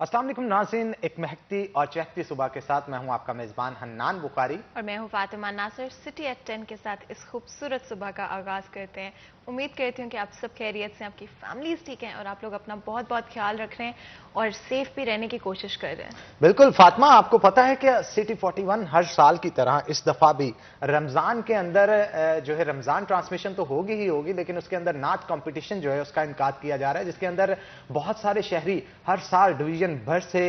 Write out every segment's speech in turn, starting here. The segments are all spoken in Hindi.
अस्सलाम वालेकुम नाज़रीन, एक महकती और चहकती सुबह के साथ मैं हूं आपका मेज़बान हन्नान बुखारी और मैं हूं फातिमा नासिर। सिटी एट 10 के साथ इस खूबसूरत सुबह का आगाज करते हैं। उम्मीद करती हूं कि आप सब खैरियत से, आपकी फैमिलीज ठीक हैं और आप लोग अपना बहुत बहुत ख्याल रख रहे हैं और सेफ भी रहने की कोशिश कर रहे हैं। बिल्कुल फातिमा, आपको पता है कि सिटी 41 हर साल की तरह इस दफा भी रमजान के अंदर जो है रमजान ट्रांसमिशन तो होगी ही होगी, लेकिन उसके अंदर नात कंपटीशन जो है उसका इनकाद किया जा रहा है, जिसके अंदर बहुत सारे शहरी हर साल डिवीजन भर से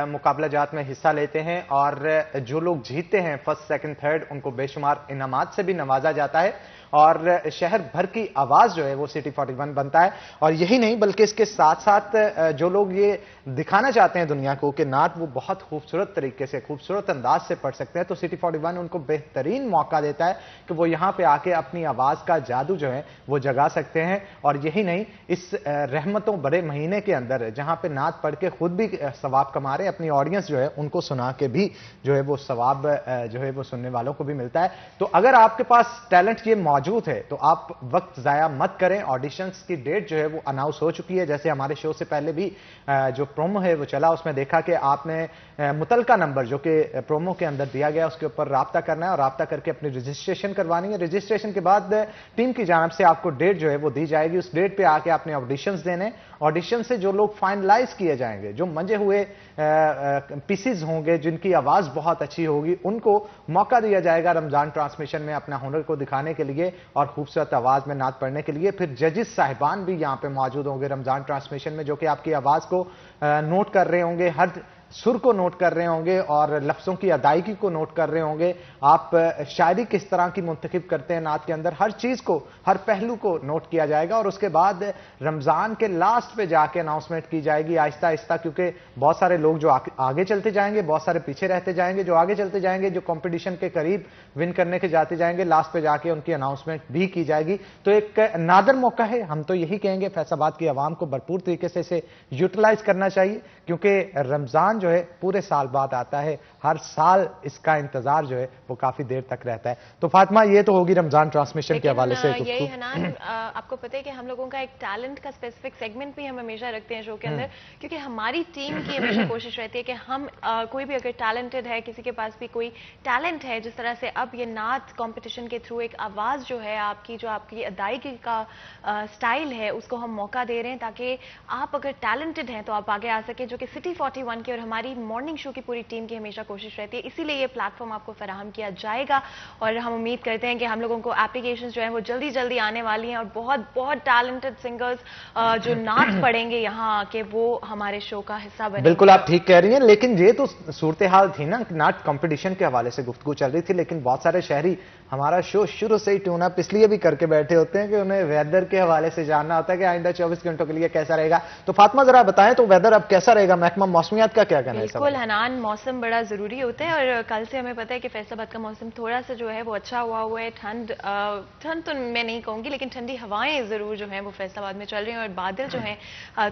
मुकाबला जात में हिस्सा लेते हैं और जो लोग जीतते हैं फर्स्ट सेकंड थर्ड उनको बेशुमार इनामात से भी नवाजा जाता है और शहर भर की आवाज जो है वो सिटी 41 बनता है। और यही नहीं बल्कि इसके साथ साथ जो लोग ये दिखाना चाहते हैं दुनिया को कि नात वो बहुत खूबसूरत तरीके से खूबसूरत अंदाज से पढ़ सकते हैं, तो सिटी 41 उनको बेहतरीन मौका देता है कि वो यहां पे आके अपनी आवाज का जादू जो है वो जगा सकते हैं। और यही नहीं, इस रहमतों बड़े महीने के अंदर जहां पे नात पढ़ के खुद भी सवाब कमा रहे, अपनी ऑडियंस जो है उनको सुना के भी जो है वो सवाब जो है वो सुनने वालों को भी मिलता है। तो अगर आपके पास टैलेंट ये मौजूद है तो आप वक्त जाया मत करें। ऑडिशंस की डेट जो है वो अनाउंस हो चुकी है। जैसे हमारे शो से पहले भी जो प्रोमो है वो चला, उसमें देखा कि आपने मुतलका नंबर जो कि प्रोमो के अंदर दिया गया उसके ऊपर राब्ता करना है और राब्ता करके अपनी रजिस्ट्रेशन करवानी है। रजिस्ट्रेशन के बाद टीम की जानब से आपको डेट जो है वो दी जाएगी। उस डेट पे आके आपने ऑडिशंस देने, ऑडिशन से जो लोग फाइनलाइज किए जाएंगे, जो मंजे हुए पीसीज होंगे, जिनकी आवाज बहुत अच्छी होगी, उनको मौका दिया जाएगा रमजान ट्रांसमिशन में अपना हुनर को दिखाने के लिए और खूबसूरत आवाज में नात पढ़ने के लिए। फिर जजेस साहिबान भी यहां पे मौजूद होंगे रमजान ट्रांसमिशन में, जो कि आपकी आवाज को नोट कर रहे होंगे, हर सुर को नोट कर रहे होंगे और लफ्जों की अदायगी को नोट कर रहे होंगे। आप शायरी किस तरह की मुंतखब करते हैं नात के अंदर, हर चीज को, हर पहलू को नोट किया जाएगा और उसके बाद रमजान के लास्ट पे जाके अनाउंसमेंट की जाएगी आहिस्ता आहिस्ता, क्योंकि बहुत सारे लोग जो आगे चलते जाएंगे, बहुत सारे पीछे रहते जाएंगे। जो आगे चलते जाएंगे, जो कंपटीशन के करीब विन करने के जाते जाएंगे, लास्ट पे जाके उनकी अनाउंसमेंट भी की जाएगी। तो एक नादर मौका है। हम तो यही कहेंगे फैसलाबाद की आवाम को भरपूर तरीके से इसे यूटिलाइज करना चाहिए, क्योंकि रमजान जो है पूरे साल बाद आता है। हर साल इसका इंतजार जो है वो काफी देर तक रहता है। तो फातिमा, ये तो होगी रमजान ट्रांसमिशन के हवाले से यही है ना, आपको पता है कि हम लोगों का एक टैलेंट का स्पेसिफिक सेगमेंट भी हम हमेशा रखते हैं शो के अंदर, क्योंकि हमारी टीम की हमेशा कोशिश रहती है कि हम कोई भी अगर टैलेंटेड है, किसी के पास भी कोई टैलेंट है, जिस तरह से अब ये नात कंपटीशन के थ्रू एक आवाज जो है आपकी, जो आपकी अदायगी का स्टाइल है, उसको हम मौका दे रहे हैं ताकि आप अगर टैलेंटेड हैं तो आप आगे आ सके, जो कि सिटी 41 की और हमारी मॉर्निंग शो की पूरी टीम की हमेशा कोशिश रहती है। इसीलिए ये प्लेटफॉर्म आपको फराहम किया जाएगा और हम उम्मीद करते हैं कि हम लोगों को एप्लीकेशंस जो है वो जल्दी जल्दी आने वाली हैं और बहुत बहुत टैलेंटेड सिंगर्स जो नात पढ़ेंगे यहाँ आके, वो हमारे शो का हिस्सा बनेंगे। बिल्कुल आप ठीक कह रही हैं, लेकिन ये तो सूरत हाल थी ना, नाट कंपटीशन के हवाले से गुफ्तगू चल रही थी, लेकिन बहुत सारे शहरी हमारा शो शुरू से ही ट्यून अप इसलिए भी करके बैठे होते हैं कि उन्हें वेदर के हवाले से जानना होता है कि आइंदा 24 घंटों के लिए कैसा रहेगा। तो फातिमा जरा बताएं, तो वेदर अब कैसा रहेगा? महकमा मौसमियात का क्या कहना है? बिल्कुल हनान, मौसम बड़ा जरूरी होता है और कल से हमें पता है कि फैसलाबाद का मौसम थोड़ा सा जो है वो अच्छा हुआ है। ठंड तो मैं नहीं कहूंगी, लेकिन ठंडी हवाएं जरूर जो है वो फैसलाबाद में चल रही हैं और बादल जो है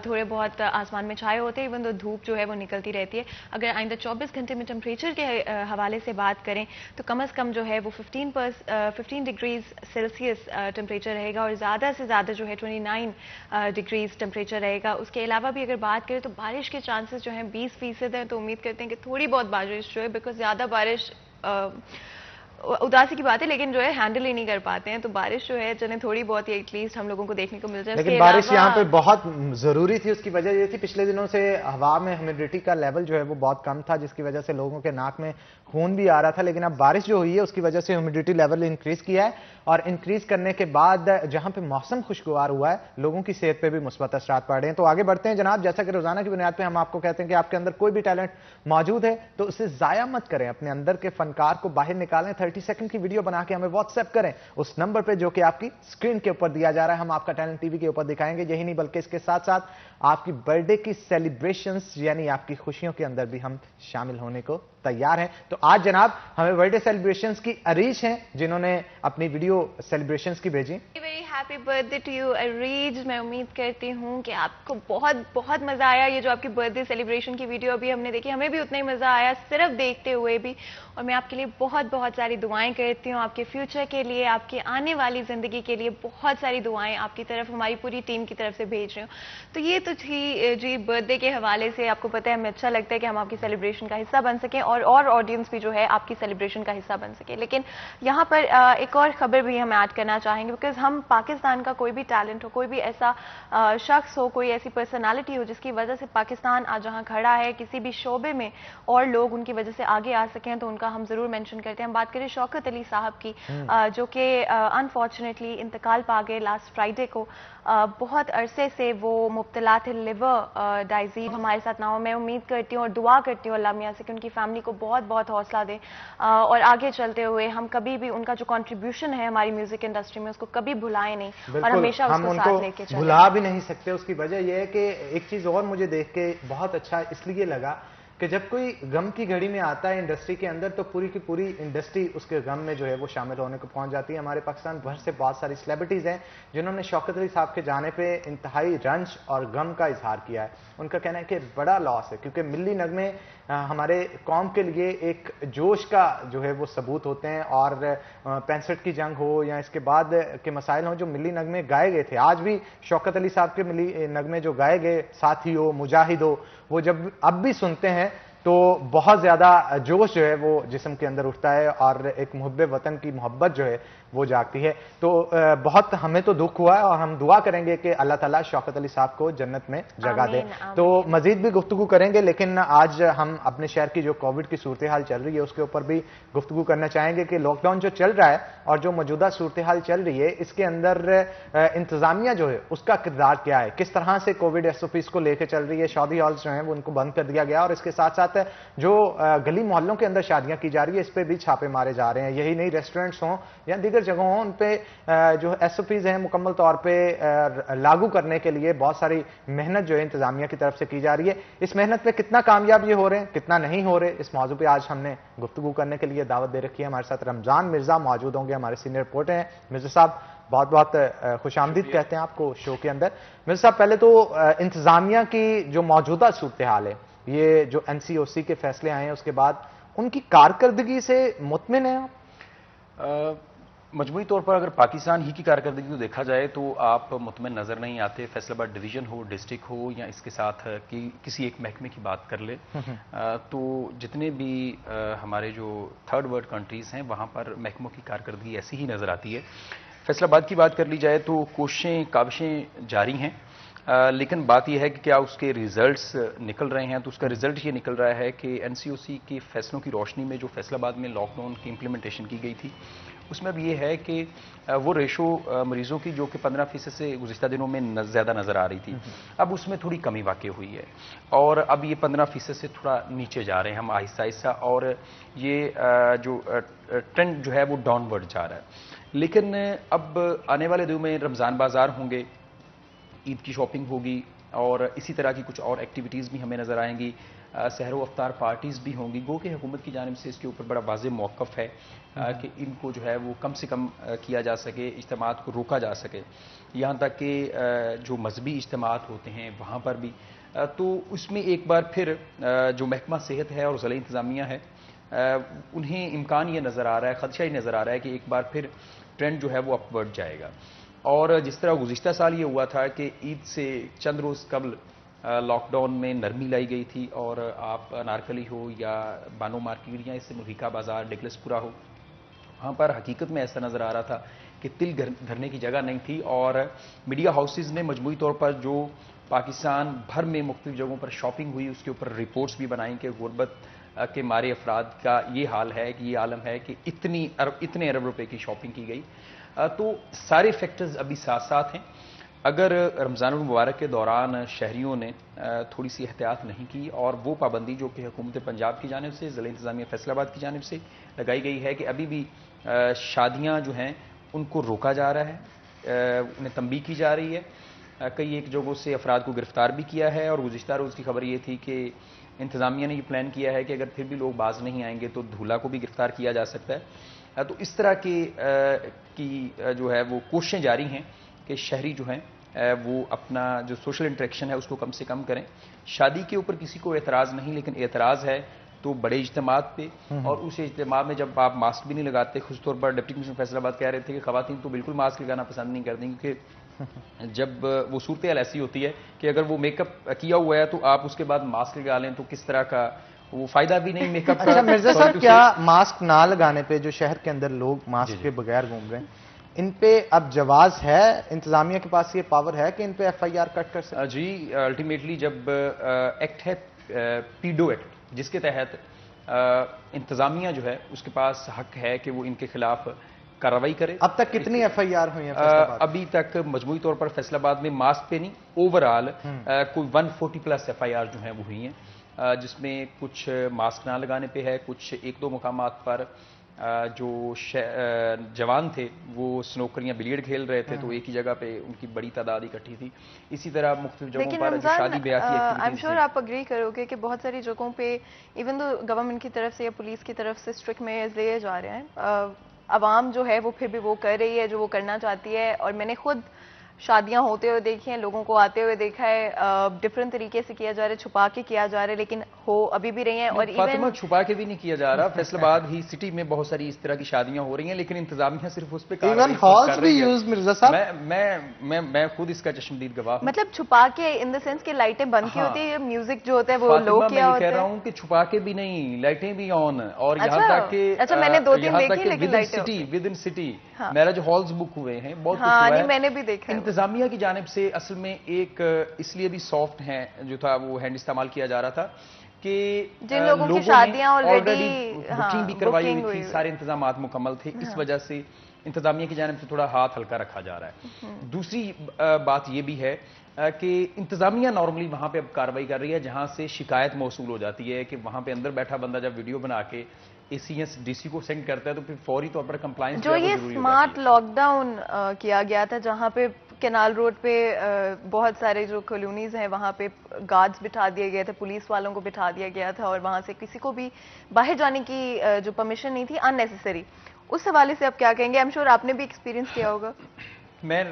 थोड़े बहुत आसमान में छाए होते हैं, इवन तो धूप जो है वो निकलती रहती है। अगर आइंदा 24 घंटे में टेम्परेचर के हवाले से बात करें तो कम से कम जो है वो 15 डिग्रीज सेल्सियस टेम्परेचर रहेगा और ज़्यादा से ज़्यादा जो है 29 डिग्रीज टेम्परेचर रहेगा। उसके अलावा भी अगर बात करें तो बारिश के चांसेस जो हैं 20% हैं, तो उम्मीद करते हैं कि थोड़ी बहुत बारिश जो है, बिकॉज ज़्यादा बारिश उदासी की बात है, लेकिन जो है हैंडल ही नहीं कर पाते हैं, तो बारिश जो है चले थोड़ी बहुत ही एटलीस्ट हम लोगों को देखने को मिल जाए। लेकिन बारिश यहाँ पे बहुत जरूरी थी। उसकी वजह ये थी पिछले दिनों से हवा में ह्यूमिडिटी का लेवल जो है वो बहुत कम था, जिसकी वजह से लोगों के नाक में खून भी आ रहा था। लेकिन अब बारिश जो हुई है उसकी वजह से ह्यूमिडिटी लेवल इंक्रीज किया है और इंक्रीज करने के बाद जहां पे मौसम खुशगवार हुआ है, लोगों की सेहत पे भी मुस्बत असरात पड़ रहे हैं। तो आगे बढ़ते हैं जनाब। जैसा कि रोजाना की बुनियाद पे हम आपको कहते हैं कि आपके अंदर कोई भी टैलेंट मौजूद है तो उसे जाया मत करें, अपने अंदर के फनकार को बाहर निकालें। 30 सेकंड की वीडियो बना के हमें व्हाट्सएप करें उस नंबर पे जो कि आपकी स्क्रीन के ऊपर दिया जा रहा है। हम आपका टैलेंट टीवी के ऊपर दिखाएंगे। यही नहीं बल्कि इसके साथ साथ आपकी बर्थडे की सेलिब्रेशंस यानी आपकी खुशियों के अंदर भी हम शामिल होने को तैयार हैं। तो आज जनाब हमें बर्थडे सेलिब्रेशंस की अरीज हैं जिन्होंने अपनी वीडियो सेलिब्रेशंस की भेजी। Happy birthday to you Areej. मैं उम्मीद करती हूँ कि आपको बहुत बहुत मजा आया। ये जो आपकी बर्थडे सेलिब्रेशन की वीडियो अभी हमने देखी, हमें भी उतना ही मजा आया सिर्फ देखते हुए भी। और मैं आपके लिए बहुत बहुत सारी दुआएं करती हूँ, आपके फ्यूचर के लिए, आपकी आने वाली जिंदगी के लिए बहुत सारी दुआएं आपकी तरफ, हमारी पूरी टीम की तरफ से भेज रही हूँ। तो ये तो थी जी बर्थडे के हवाले से। आपको पता है हमें अच्छा लगता है कि हम आपकी सेलिब्रेशन का हिस्सा बन सकें और ऑडियंस भी जो है आपकी सेलिब्रेशन का हिस्सा बन सके। लेकिन यहाँ पर एक और खबर भी हम ऐड करना चाहेंगे, बिकॉज हम पाकिस्तान का कोई भी टैलेंट हो, कोई भी ऐसा शख्स हो, कोई ऐसी पर्सनालिटी हो जिसकी वजह से पाकिस्तान आज जहां खड़ा है, किसी भी शोबे में और लोग उनकी वजह से आगे आ सकें, तो उनका हम जरूर मेंशन करते हैं। हम बात करें शौकत अली साहब की, जो कि अनफॉर्चुनेटली इंतकाल पा गए लास्ट फ्राइडे को। बहुत अरसे से वो मुब्तला थे लिवर डाइजीज। हमारे साथ ना हो, मैं उम्मीद करती हूँ और दुआ करती हूँ अल्लाह मियाँ से कि उनकी फैमिली को बहुत बहुत हौसला दें और आगे चलते हुए हम कभी भी उनका जो कंट्रीब्यूशन है हमारी म्यूजिक इंडस्ट्री में उसको कभी भुलाएं नहीं और हमेशा उसको साथ लेके चलें। भुला भी नहीं सकते। उसकी वजह यह है कि एक चीज और मुझे देख के बहुत अच्छा इसलिए लगा कि जब कोई गम की घड़ी में आता है इंडस्ट्री के अंदर, तो पूरी की पूरी इंडस्ट्री उसके गम में जो है वो शामिल होने को पहुंच जाती है। हमारे पाकिस्तान भर से बहुत सारी सेलिब्रिटीज हैं जिन्होंने शौकत अली साहब के जाने पे इंतहाई रंज और गम का इजहार किया है। उनका कहना है कि बड़ा लॉस है, क्योंकि मिल्ली नगमे हमारे कौम के लिए एक जोश का जो है वो सबूत होते हैं। और 65 की जंग हो या इसके बाद के मसाइल हों, जो मिल्ली नगमे गाए गए थे, आज भी शौकत अली साहब के मिल्ली नगमे जो गाए गए, साथी हो, मुजाहिद हो, वो जब अब भी सुनते हैं तो बहुत ज्यादा जोश जो है वो जिस्म के अंदर उठता है और एक मुहब्बे वतन की मोहब्बत जो है वो जागती है। तो बहुत हमें तो दुख हुआ है और हम दुआ करेंगे कि अल्लाह ताला शौकत अली साहब को जन्नत में जगह दे। तो मजीद भी गुफ्तगू करेंगे, लेकिन आज हम अपने शहर की जो कोविड की सूरत हाल चल रही है उसके ऊपर भी गुफ्तगू करना चाहेंगे कि लॉकडाउन जो चल रहा है और जो मौजूदा सूरत हाल चल रही है, इसके अंदर इंतजामिया जो है उसका किरदार क्या है, किस तरह से कोविड SOPs को लेकर चल रही है। शादी हॉल्स जो है वो उनको बंद कर दिया गया और इसके साथ साथ जो गली मोहल्लों के अंदर शादियां की जा रही है इस पे भी छापे मारे जा रहे हैं। यही नहीं, रेस्टोरेंट्स हों या दीगर जगहों हों, उन पे जो SOPs हैं मुकम्मल तौर पे लागू करने के लिए बहुत सारी मेहनत जो है इंतजामिया की तरफ से की जा रही है। इस मेहनत पे कितना कामयाब ये हो रहे हैं, कितना नहीं हो रहे, इस मौजू पे आज हमने गुफ्तगू करने के लिए दावत दे रखी है। हमारे साथ रमजान मिर्जा मौजूद होंगे, हमारे सीनियर रिपोर्टर हैं। मिर्जा साहब बहुत बहुत खुशामदीद कहते हैं आपको शो के अंदर। मिर्जा साहब, पहले तो इंतजामिया की जो मौजूदा सूरत हाल है, ये जो NCOC के फैसले आए हैं उसके बाद उनकी कारकर्दगी से मुतमिन है आप? मजमूई तौर पर अगर पाकिस्तान ही की कारकर्दगी को देखा जाए तो आप मुतमिन नजर नहीं आते। फैसलाबाद डिवीजन हो, डिस्ट्रिक्ट हो या इसके साथ किसी एक महकमे की बात कर ले, तो जितने भी हमारे जो थर्ड वर्ल्ड कंट्रीज हैं वहां पर महकमों की कारकर्दगी ऐसी ही नजर आती है। फैसलाबाद की बात कर ली जाए तो कोशिशें काविशें जारी हैं, लेकिन बात यह है कि क्या उसके रिजल्ट्स निकल रहे हैं। तो उसका रिजल्ट ये निकल रहा है कि NCOC के फैसलों की रोशनी में जो फैसलाबाद में लॉकडाउन की इंप्लीमेंटेशन की गई थी उसमें अब ये है कि वो रेशो मरीजों की जो कि 15% से गुज़िश्ता दिनों में ज़्यादा नज़र आ रही थी, अब उसमें थोड़ी कमी वाक़ई हुई है और अब ये 15% से थोड़ा नीचे जा रहे हैं हम आहिस्ता आहिस्ता, और ये जो ट्रेंड जो है वो डाउनवर्ड जा रहा है। लेकिन अब आने वाले दिनों में रमज़ान बाज़ार होंगे, ईद की शॉपिंग होगी और इसी तरह की कुछ और एक्टिविटीज़ भी हमें नज़र आएंगी, सहरो अफ्तार पार्टीज़ भी होंगी। गो कि हुकूमत की जानिब से इसके ऊपर बड़ा वाज़ेह मौक़िफ़ है कि इनको जो है वो कम से कम किया जा सके, इज्तिमात को रोका जा सके। यहाँ तक कि जो मजहबी इज्तिमात होते हैं वहाँ पर भी, तो उसमें एक बार फिर जो महकमा सेहत है और ज़िला इंतज़ामिया है उन्हें इम्कान ये नज़र आ रहा है, ख़दशा ही नज़र आ रहा है कि एक बार फिर ट्रेंड जो है वो अपवर्ड जाएगा। और जिस तरह गुज़िश्ता साल ये हुआ था कि ईद से चंद रोज़ कबल लॉकडाउन में नरमी लाई गई थी और आप अनारकली हो या बानो मार्केट या इससे मुहिका बाज़ार डिकलसपुरा हो, वहाँ पर हकीकत में ऐसा नज़र आ रहा था कि तिल धरने की जगह नहीं थी। और मीडिया हाउसेज ने मजमूई तौर पर जो पाकिस्तान भर में मुख्तलिफ जगहों पर शॉपिंग हुई उसके ऊपर रिपोर्ट्स भी बनाई कि गुर्बत के मारे अफराद का ये हाल है कि ये आलम है कि इतने अरब रुपए की शॉपिंग की गई। तो सारे फैक्टर्स अभी साथ साथ हैं। अगर रमज़ानुल मुबारक के दौरान शहरियों ने थोड़ी सी एहतियात नहीं की और वो पाबंदी जो कि हुकूमत पंजाब की जानिब से, ज़िला इंतज़ामिया फैसलाबाद की जानिब से लगाई गई है कि अभी भी शादियां जो हैं उनको रोका जा रहा है, उन्हें तंबीह की जा रही है कई एक जगहों से अफराद को गिरफ्तार भी किया है। और गुज़िश्ता रोज़ की खबर ये थी कि इंतज़ामिया ने ये प्लान किया है कि अगर फिर भी लोग बाज नहीं आएंगे तो धूला को भी गिरफ्तार किया जा सकता है। तो इस तरह की जो है वो कोशिशें जारी हैं कि शहरी जो हैं वो अपना जो सोशल इंटरेक्शन है उसको कम से कम करें। शादी के ऊपर किसी को एतराज़ नहीं, लेकिन एतराज़ है तो बड़े इज्तिमात पे, और उस इज्तिमात में जब आप मास्क भी नहीं लगाते। खुशतौर पर डिप्टी कमिश्नर फैसलाबाद कह रहे थे कि ख़वातीन तो बिल्कुल मास्क लगाना पसंद नहीं करती, क्योंकि जब वो सूरत हाल ऐसी होती है कि अगर वो मेकअप किया हुआ है तो आप उसके बाद मास्क लगा लें तो किस तरह का वो फायदा भी नहीं मेकअप का। अच्छा मिर्जा साहब, क्या मास्क ना लगाने पे जो शहर के अंदर लोग मास्क के बगैर घूम रहे हैं, इन पे अब जवाज है? इंतजामिया के पास ये पावर है कि इन पे FIR कट कर सकते? जी, अल्टीमेटली जब एक्ट है पीडो एक्ट, जिसके तहत इंतजामिया जो है उसके पास हक है कि वो इनके खिलाफ कार्रवाई करे। अब तक कितनी FIR हुई है फैसलाबाद? अभी तक मजमूई तौर पर फैसलाबाद में मास्क पे नहीं, ओवरऑल कोई 140+ FIR जो हैं वो हुई हैं, जिसमें कुछ मास्क ना लगाने पे है, कुछ एक दो मुकामात पर जो जवान थे वो स्नोकर या बिलियर्ड खेल रहे थे तो एक ही जगह पे उनकी बड़ी तादाद इकट्ठी थी। इसी तरह मुख्तलिफ जगहों पर जो शादी ब्याह की आई एम श्योर आप अग्री करोगे कि बहुत सारी जगहों पे इवन दो गवर्नमेंट की तरफ से या पुलिस की तरफ से स्ट्रिक्ट मेजर्स लिए जा रहे हैं, अवाम जो है वो फिर भी वो कर रही है जो वो करना चाहती है। और मैंने खुद शादियां होते हुए देखी हैं, लोगों को आते हुए देखा है, डिफरेंट तरीके से किया जा रहा है, छुपा के किया जा रहा है, लेकिन हो अभी भी रही हैं। और इवन छुपा के भी नहीं किया जा रहा, फैसलाबाद ही सिटी में बहुत सारी इस तरह की शादियां हो रही हैं, लेकिन इंतजामिया सिर्फ उस पे इवन हॉल्स भी यूज। मिर्जा साहब, मैं खुद इसका चश्मदीद गवाह हूं। मतलब छुपा के इन द सेंस कि लाइटें बंद की होती है, म्यूजिक जो होता है वो लो किया होता है। कह रहा हूं कि छुपा के भी नहीं, लाइटें भी ऑन, और यहाँ तक कि अच्छा मैंने 2-3 देखी, लेकिन लाइटें with in city marriage halls book हुए हैं, बहुत कुछ हुआ है। नहीं, मैंने भी देखा है। इंतजामिया की जानिब से असल में एक इसलिए भी सॉफ्ट है जो था वो हैंड इस्तेमाल किया जा रहा था कि जिन लोगों की शादियां ऑलरेडी बुकिंग भी करवाई हुई थी, सारे इंतजामात मुकम्मल थे, इस वजह से इंतजामिया की जानिब से थोड़ा हाथ हल्का रखा जा रहा है। दूसरी बात यह भी है कि इंतजामिया नॉर्मली वहां पे अब कार्रवाई कर रही है जहां से शिकायत मौसूल हो जाती है कि वहां पे अंदर बैठा बंदा जब वीडियो बना के ACS DC को सेंड करता है तो फिर फौरी तौर पर कंप्लायंस जो ये स्मार्ट लॉकडाउन किया गया था, जहां पे कैनाल रोड पे बहुत सारे जो कॉलोनीज हैं वहां पे गार्ड्स बिठा दिए गए थे, पुलिस वालों को बिठा दिया गया था और वहां से किसी को भी बाहर जाने की जो परमिशन नहीं थी, अननेसेसरी, उस हवाले से आप क्या कहेंगे? आई एम श्योर आपने भी एक्सपीरियंस किया होगा। मैं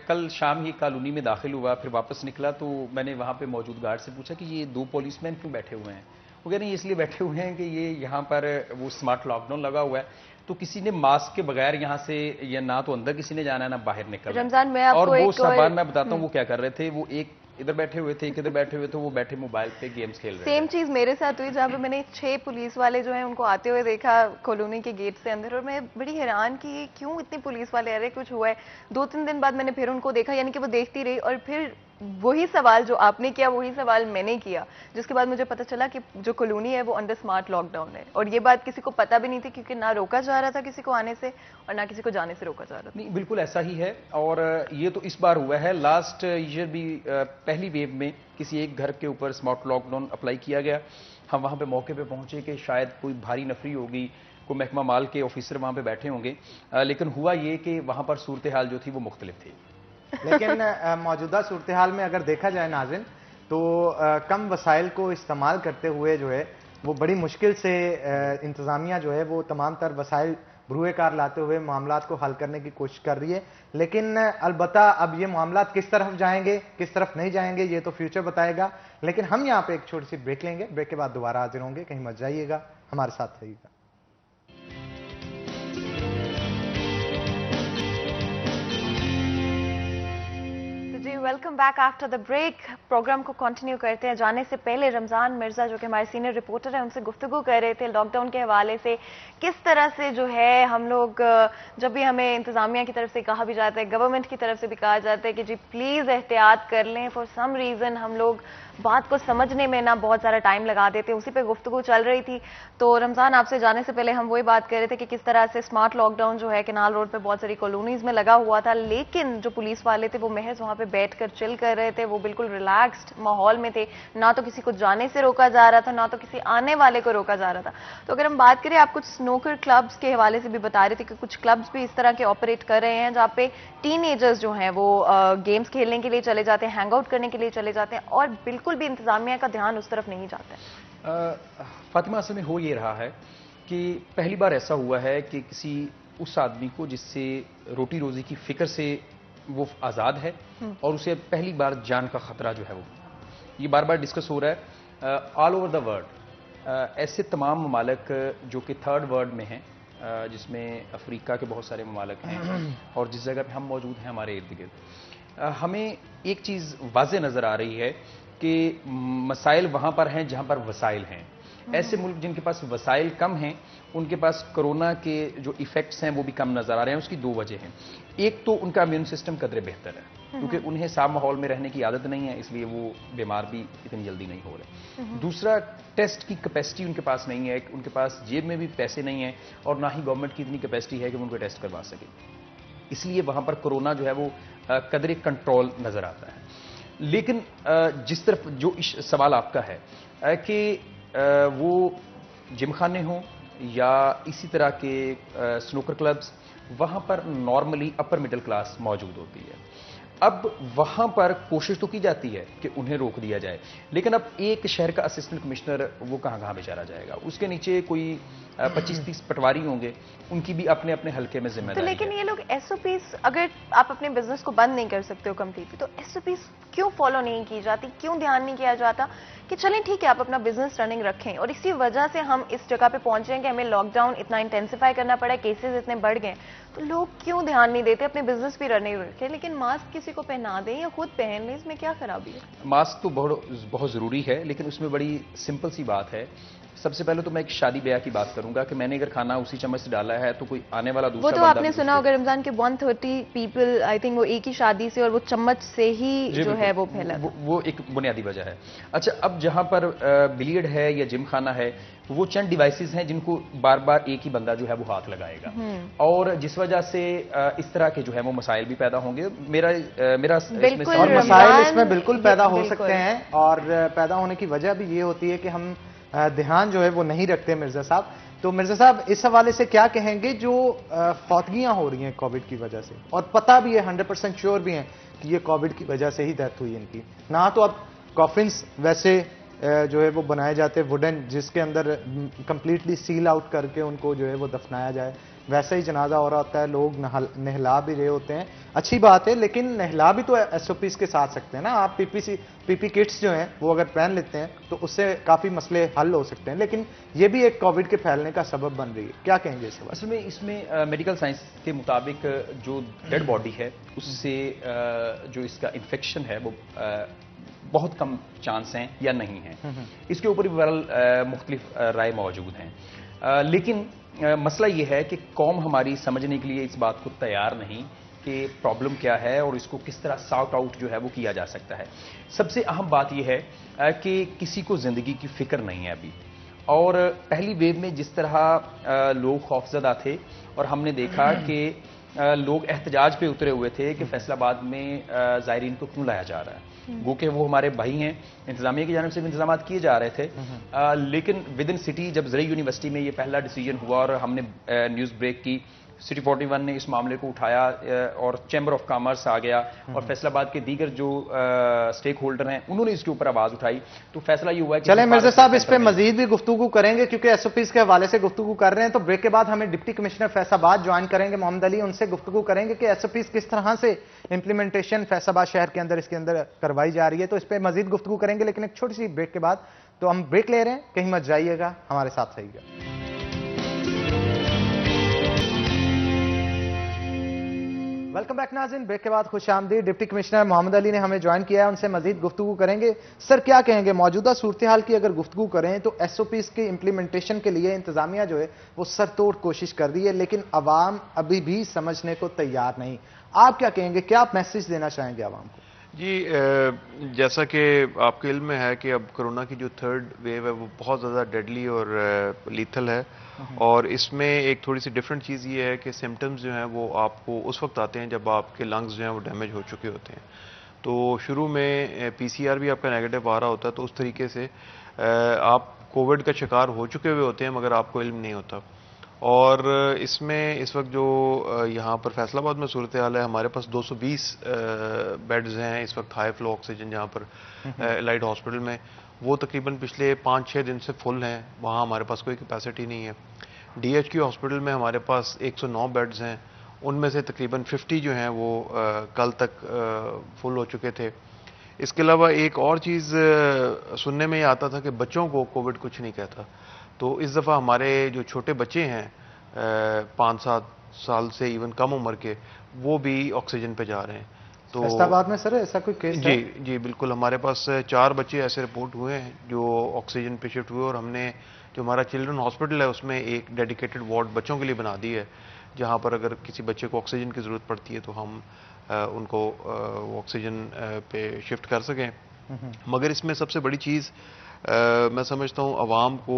कल शाम ही कॉलोनी में दाखिल हुआ, फिर वापस निकला तो मैंने वहां पे मौजूद गार्ड से पूछा कि ये 2 पुलिसमैन क्यों बैठे हुए हैं? वो कह रहे हैं इसलिए बैठे हुए हैं कि ये यहाँ पर वो स्मार्ट लॉकडाउन लगा हुआ है तो किसी ने मास्क के बगैर यहाँ से या ना तो अंदर किसी ने जाना है ना बाहर निकलना। रमजान में आपको और वो सामान मैं बताता हूँ वो क्या कर रहे थे, वो एक इधर बैठे हुए थे, एक इधर बैठे हुए थे, वो बैठे मोबाइल पे गेम्स खेल रहे थे। सेम चीज मेरे साथ हुई जहाँ पे मैंने 6 पुलिस वाले जो हैं उनको आते हुए देखा कॉलोनी के गेट से अंदर, और मैं बड़ी हैरान कि क्यों इतने पुलिस वाले आ रहे, कुछ हुआ है। 2-3 दिन बाद मैंने फिर उनको देखा, यानी कि वो देखती रही और फिर वही सवाल जो आपने किया वही सवाल मैंने किया, जिसके बाद मुझे पता चला कि जो कॉलोनी है वो अंडर स्मार्ट लॉकडाउन है। और ये बात किसी को पता भी नहीं थी क्योंकि ना रोका जा रहा था किसी को आने से और ना किसी को जाने से रोका जा रहा था। नहीं, बिल्कुल ऐसा ही है। और ये तो इस बार हुआ है, लास्ट ईयर भी पहली वेव में किसी एक घर के ऊपर स्मार्ट लॉकडाउन अप्लाई किया गया। हम वहां पे मौके पे पहुंचे कि शायद कोई भारी नफरी होगी, कोई महकमा माल के ऑफिसर वहां पे बैठे होंगे, लेकिन हुआ ये कि वहां पर सूरत हाल जो थी वो मुख्तलिफ थी। लेकिन मौजूदा सूरत हाल में अगर देखा जाए नाज़िन, तो कम वसाइल को इस्तेमाल करते हुए जो है वो बड़ी मुश्किल से इंतज़ामिया जो है वो तमाम तर वसाइल बरूए कार लाते हुए मामलात को हल करने की कोशिश कर रही है। लेकिन अलबत्ता अब ये मामलात किस तरफ जाएंगे किस तरफ नहीं जाएंगे ये तो फ्यूचर बताएगा। लेकिन हम यहाँ पे एक छोटी सी ब्रेक लेंगे, ब्रेक के बाद दोबारा हाजिर होंगे, कहीं मत जाइएगा, हमारे साथ रहिएगा। Welcome back after the break. Programme को कंटिन्यू करते हैं। जाने से पहले रमजान मिर्जा जो कि हमारे सीनियर रिपोर्टर हैं उनसे गुफ्तगू कर रहे थे लॉकडाउन के हवाले से, किस तरह से जो है हम लोग जब भी हमें इंतजामिया की तरफ से कहा भी जाता है, गवर्नमेंट की तरफ से भी कहा जाता है कि जी प्लीज एहतियात कर लें, फॉर सम रीजन हम लोग बात को समझने में ना बहुत सारा टाइम लगा देते, उसी पे गुफ्तगू चल रही थी। तो रमजान आपसे जाने से पहले हम वही बात कर रहे थे कि किस तरह से स्मार्ट लॉकडाउन जो है कैनाल रोड पे बहुत सारी कॉलोनीज में लगा हुआ था, लेकिन जो पुलिस वाले थे वो महज वहां पे बैठ बैठकर चिल कर रहे थे, वो बिल्कुल रिलैक्स्ड माहौल में थे, ना तो किसी को जाने से रोका जा रहा था, ना तो किसी आने वाले को रोका जा रहा था। तो अगर हम बात करें, आप कुछ स्नूकर क्लब्स के हवाले से भी बता रहे थे कि कुछ क्लब्स भी इस तरह के ऑपरेट कर रहे हैं जहाँ पे टीनेजर्स जो हैं वो गेम्स खेलने के लिए चले जाते हैं, हैंग आउट करने के लिए चले जाते हैं और बिल्कुल भी इंतजामिया का ध्यान उस तरफ नहीं जाता है। फातिमा, असल में हो ये रहा है कि पहली बार ऐसा हुआ है कि किसी उस आदमी को जिससे रोटी रोजी की फिक्र से वो आज़ाद है और उसे पहली बार जान का खतरा जो है वो, ये बार बार डिस्कस हो रहा है ऑल ओवर द वर्ल्ड। ऐसे तमाम ममालिक जो कि थर्ड वर्ल्ड में हैं, जिसमें अफ्रीका के बहुत सारे ममालिक हैं और जिस जगह पे हम मौजूद हैं हमारे इर्द गिर्द, हमें एक चीज़ वाज़े नज़र आ रही है कि मसाइल वहाँ पर हैं जहाँ पर वसाइल हैं। ऐसे मुल्क जिनके पास वसाइल कम हैं, उनके पास कोरोना के जो इफेक्ट्स हैं वो भी कम नजर आ रहे हैं। उसकी दो वजह हैं। एक तो उनका इम्यून सिस्टम कदरे बेहतर है, क्योंकि उन्हें साफ माहौल में रहने की आदत नहीं है, इसलिए वो बीमार भी इतनी जल्दी नहीं हो रहे। दूसरा, टेस्ट की कैपेसिटी उनके पास नहीं है, उनके पास जेब में भी पैसे नहीं है और ना ही गवर्नमेंट की इतनी कैपेसिटी है कि वो उनको टेस्ट करवा सके। इसलिए वहां पर कोरोना जो है वो कदरे कंट्रोल नजर आता है। लेकिन जिस तरफ जो सवाल आपका है कि वो जिम खाने हों या इसी तरह के स्नूकर क्लब्स, वहां पर नॉर्मली अपर मिडिल क्लास मौजूद होती है। अब वहां पर कोशिश तो की जाती है कि उन्हें रोक दिया जाए, लेकिन अब एक शहर का असिस्टेंट कमिश्नर वो कहां बेचारा जाएगा, उसके नीचे कोई 25-30 पटवारी होंगे, उनकी भी अपने अपने हल्के में जिम्मेदारी तो लेकिन है। ये लोग एसओपीज, अगर आप अपने बिजनेस को बंद नहीं कर सकते हो कंप्लीटली, तो एसओपीज क्यों फॉलो नहीं की जाती, क्यों ध्यान नहीं किया जाता कि चलें ठीक है आप अपना बिजनेस रनिंग रखें, और इसी वजह से हम इस जगह पे पहुंचे हैं कि हमें लॉकडाउन इतना इंटेंसिफाई करना पड़ा, केसेस इतने बढ़ गए, तो लोग क्यों ध्यान नहीं देते, अपने बिजनेस भी रनिंग रखें, लेकिन मास्क किसी को पहना दें या खुद पहन लें, इसमें क्या खराबी है? मास्क तो बहुत जरूरी है, लेकिन उसमें बड़ी सिंपल सी बात है। सबसे पहले तो मैं एक शादी ब्याह की बात करूंगा कि मैंने अगर खाना उसी चम्मच से डाला है तो कोई आने वाला दूसरा वो तो आपने सुना होगा रमजान के 130 पीपल, आई थिंक वो एक ही शादी से और वो चम्मच से ही जो है वो फैला, वो एक बुनियादी वजह है। अच्छा, अब जहां पर बिलियर्ड है या जिम खाना है, वो चंद डिवाइसेस हैं जिनको बार बार एक ही बंदा जो है वो हाथ लगाएगा, और जिस वजह से इस तरह के जो है वो मसाइल भी पैदा होंगे। मेरा और मसाइल इसमें बिल्कुल पैदा हो सकते हैं, और पैदा होने की वजह भी ये होती है कि हम ध्यान जो है वो नहीं रखते। मिर्जा साहब, तो मिर्जा साहब इस हवाले से क्या कहेंगे, जो फौतगियां हो रही हैं कोविड की वजह से, और पता भी है 100% श्योर भी हैं कि ये कोविड की वजह से ही डेथ हुई इनकी, ना तो अब कॉफिन्स वैसे जो है वो बनाए जाते वुडन, जिसके अंदर कंप्लीटली सील आउट करके उनको जो है वो दफनाया जाए, वैसा ही जनाजा हो रहा होता है, लोग नहला भी रहे होते हैं, अच्छी बात है, लेकिन नहला भी तो एसओपीज के साथ सकते हैं ना। आप पीपी किट्स जो हैं वो अगर पहन लेते हैं तो उससे काफी मसले हल हो सकते हैं, लेकिन ये भी एक कोविड के फैलने का सबब बन रही है। क्या कहेंगे इस असल में इसमें मेडिकल साइंस के मुताबिक जो डेड बॉडी है उससे जो इसका इन्फेक्शन है वो बहुत कम चांस हैं या नहीं है, इसके ऊपर भी बहरहाल मुख्तलिफ राय मौजूद हैं। लेकिन मसला यह है कि कौम हमारी समझने के लिए इस बात को तैयार नहीं कि प्रॉब्लम क्या है और इसको किस तरह सॉर्ट आउट जो है वो किया जा सकता है। सबसे अहम बात यह है कि किसी को जिंदगी की फिक्र नहीं है अभी, और पहली वेव में जिस तरह लोग खौफजदा थे और हमने देखा कि लोग एहतजाज पे उतरे हुए थे कि फैसलाबाद में ज़ायरीन को क्यों लाया जा रहा है, वो कि वो हमारे भाई हैं, इंतजामिया की जानिब से भी इंतजाम किए जा रहे थे, लेकिन विद इन सिटी जब ज़रई यूनिवर्सिटी में ये पहला डिसीजन हुआ और हमने न्यूज़ ब्रेक की, सिटी 41 ने इस मामले को उठाया और चैम्बर ऑफ कॉमर्स आ गया और फैसलाबाद के दीगर जो स्टेक होल्डर हैं उन्होंने इसके ऊपर आवाज उठाई, तो फैसला ये हुआ है कि चलें मिर्जा साहब इस पे मजीद भी गुफ्तगू करेंगे, क्योंकि एसओपीज के हवाले से गुफ्तगू कर रहे हैं। तो ब्रेक के बाद हमें डिप्टी कमिश्नर फैसलाबाद ज्वाइन करेंगे मोहम्मद अली, उनसे गुफ्तगू करेंगे कि एसओपीज किस तरह से इंप्लीमेंटेशन फैसलाबाद शहर के अंदर इसके अंदर करवाई जा रही है, तो इस पर मजीद गुफ्तगू करेंगे, लेकिन एक छोटी सी ब्रेक के बाद। तो हम ब्रेक ले रहे हैं, कहीं मत जाइएगा, हमारे साथ रहिएगा। वेलकम बैक नाज़रीन, ब्रेक के बाद खुश आमदीद। डिप्टी कमिश्नर मोहम्मद अली ने हमें ज्वाइन किया है, उनसे मजीद गुफ्तगू करेंगे। सर क्या कहेंगे, मौजूदा सूरत हाल की अगर गुफ्तगू करें तो एसओपीज की इंप्लीमेंटेशन के लिए इंतजामिया जो है वो सरतोड़ कोशिश कर रही है, लेकिन अवाम अभी भी समझने को तैयार नहीं। आप क्या कहेंगे, क्या आप मैसेज देना चाहेंगे आवाम को? जी, जैसा कि आपके इल्म में है कि अब कोरोना की जो थर्ड वेव है वो बहुत ज़्यादा डेडली और लीथल है, और इसमें एक थोड़ी सी डिफरेंट चीज़ ये है कि सिम्टम्स जो हैं वो आपको उस वक्त आते हैं जब आपके लंग्स जो हैं वो डैमेज हो चुके होते हैं। तो शुरू में PCR भी आपका नेगेटिव आ रहा होता है, तो उस तरीके से आप कोविड का शिकार हो चुके हुए होते हैं मगर आपको इल्म नहीं होता। और इसमें इस वक्त जो यहाँ पर फैसलाबाद में सूरत हाल है, हमारे पास 220 बेड्स हैं इस वक्त हाई फ्लो ऑक्सीजन जहाँ पर एलाइड हॉस्पिटल में, वो तकरीबन पिछले 5-6 दिन से फुल हैं, वहाँ हमारे पास कोई कैपेसिटी नहीं है। DHQ हॉस्पिटल में हमारे पास 109 बेड्स हैं, उनमें से तकरीबन 50 जो हैं वो कल तक फुल हो चुके थे। इसके अलावा एक और चीज़ सुनने में ये आता था कि बच्चों को कोविड कुछ नहीं कहता, तो इस दफ़ा हमारे जो छोटे बच्चे हैं 5-7 साल से इवन कम उम्र के, वो भी ऑक्सीजन पे जा रहे हैं। तो फैसलाबाद में सर ऐसा कोई केस जी जी बिल्कुल, हमारे पास 4 बच्चे ऐसे रिपोर्ट हुए हैं जो ऑक्सीजन पे शिफ्ट हुए, और हमने जो हमारा चिल्ड्रन हॉस्पिटल है उसमें एक डेडिकेटेड वार्ड बच्चों के लिए बना दी है, जहाँ पर अगर किसी बच्चे को ऑक्सीजन की ज़रूरत पड़ती है तो हम उनको ऑक्सीजन पे शिफ्ट कर सकें। मगर इसमें सबसे बड़ी चीज़ मैं समझता हूँ आवाम को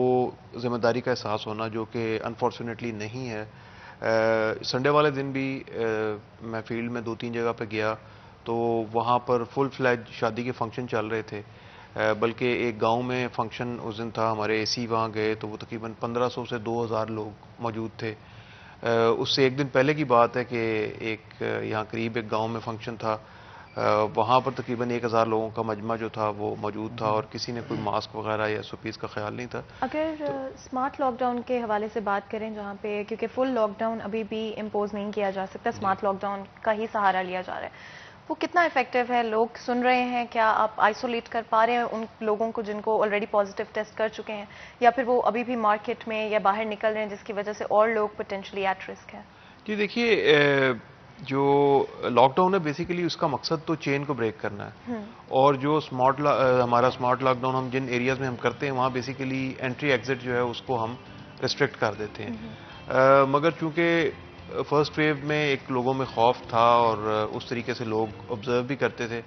ज़िम्मेदारी का एहसास होना, जो कि अनफॉर्चुनेटली नहीं है। संडे वाले दिन भी मैं फील्ड में 2-3 जगह पे गया, तो वहाँ पर फुल फ्लैज शादी के फंक्शन चल रहे थे, बल्कि एक गांव में फंक्शन उस दिन था, हमारे AC वहाँ गए तो वो तकरीबन 1500 से 2000 लोग मौजूद थे। उससे एक दिन पहले की बात है कि एक यहाँ करीब एक गांव में फंक्शन था, वहाँ पर तकरीबन 1000 लोगों का मजमा जो था वो मौजूद था, और किसी ने कोई मास्क वगैरह या SOPs का ख्याल नहीं था। अगर स्मार्ट लॉकडाउन के हवाले से बात करें, जहाँ पे क्योंकि फुल लॉकडाउन अभी भी इम्पोज नहीं किया जा सकता, स्मार्ट लॉकडाउन का ही सहारा लिया जा रहा है, वो कितना इफेक्टिव है? लोग सुन रहे हैं, क्या आप आइसोलेट कर पा रहे हैं उन लोगों को जिनको ऑलरेडी पॉजिटिव टेस्ट कर चुके हैं, या फिर वो अभी भी मार्केट में या बाहर निकल रहे हैं जिसकी वजह से और लोग पोटेंशियली एट रिस्क हैं? जी देखिए, जो लॉकडाउन है बेसिकली उसका मकसद तो चेन को ब्रेक करना है, और जो हमारा स्मार्ट लॉकडाउन हम जिन एरियाज में हम करते हैं वहाँ बेसिकली एंट्री एग्जिट जो है उसको हम रिस्ट्रिक्ट कर देते हैं। मगर चूंकि फर्स्ट वेव में एक लोगों में खौफ था और उस तरीके से लोग ऑब्जर्व भी करते थे,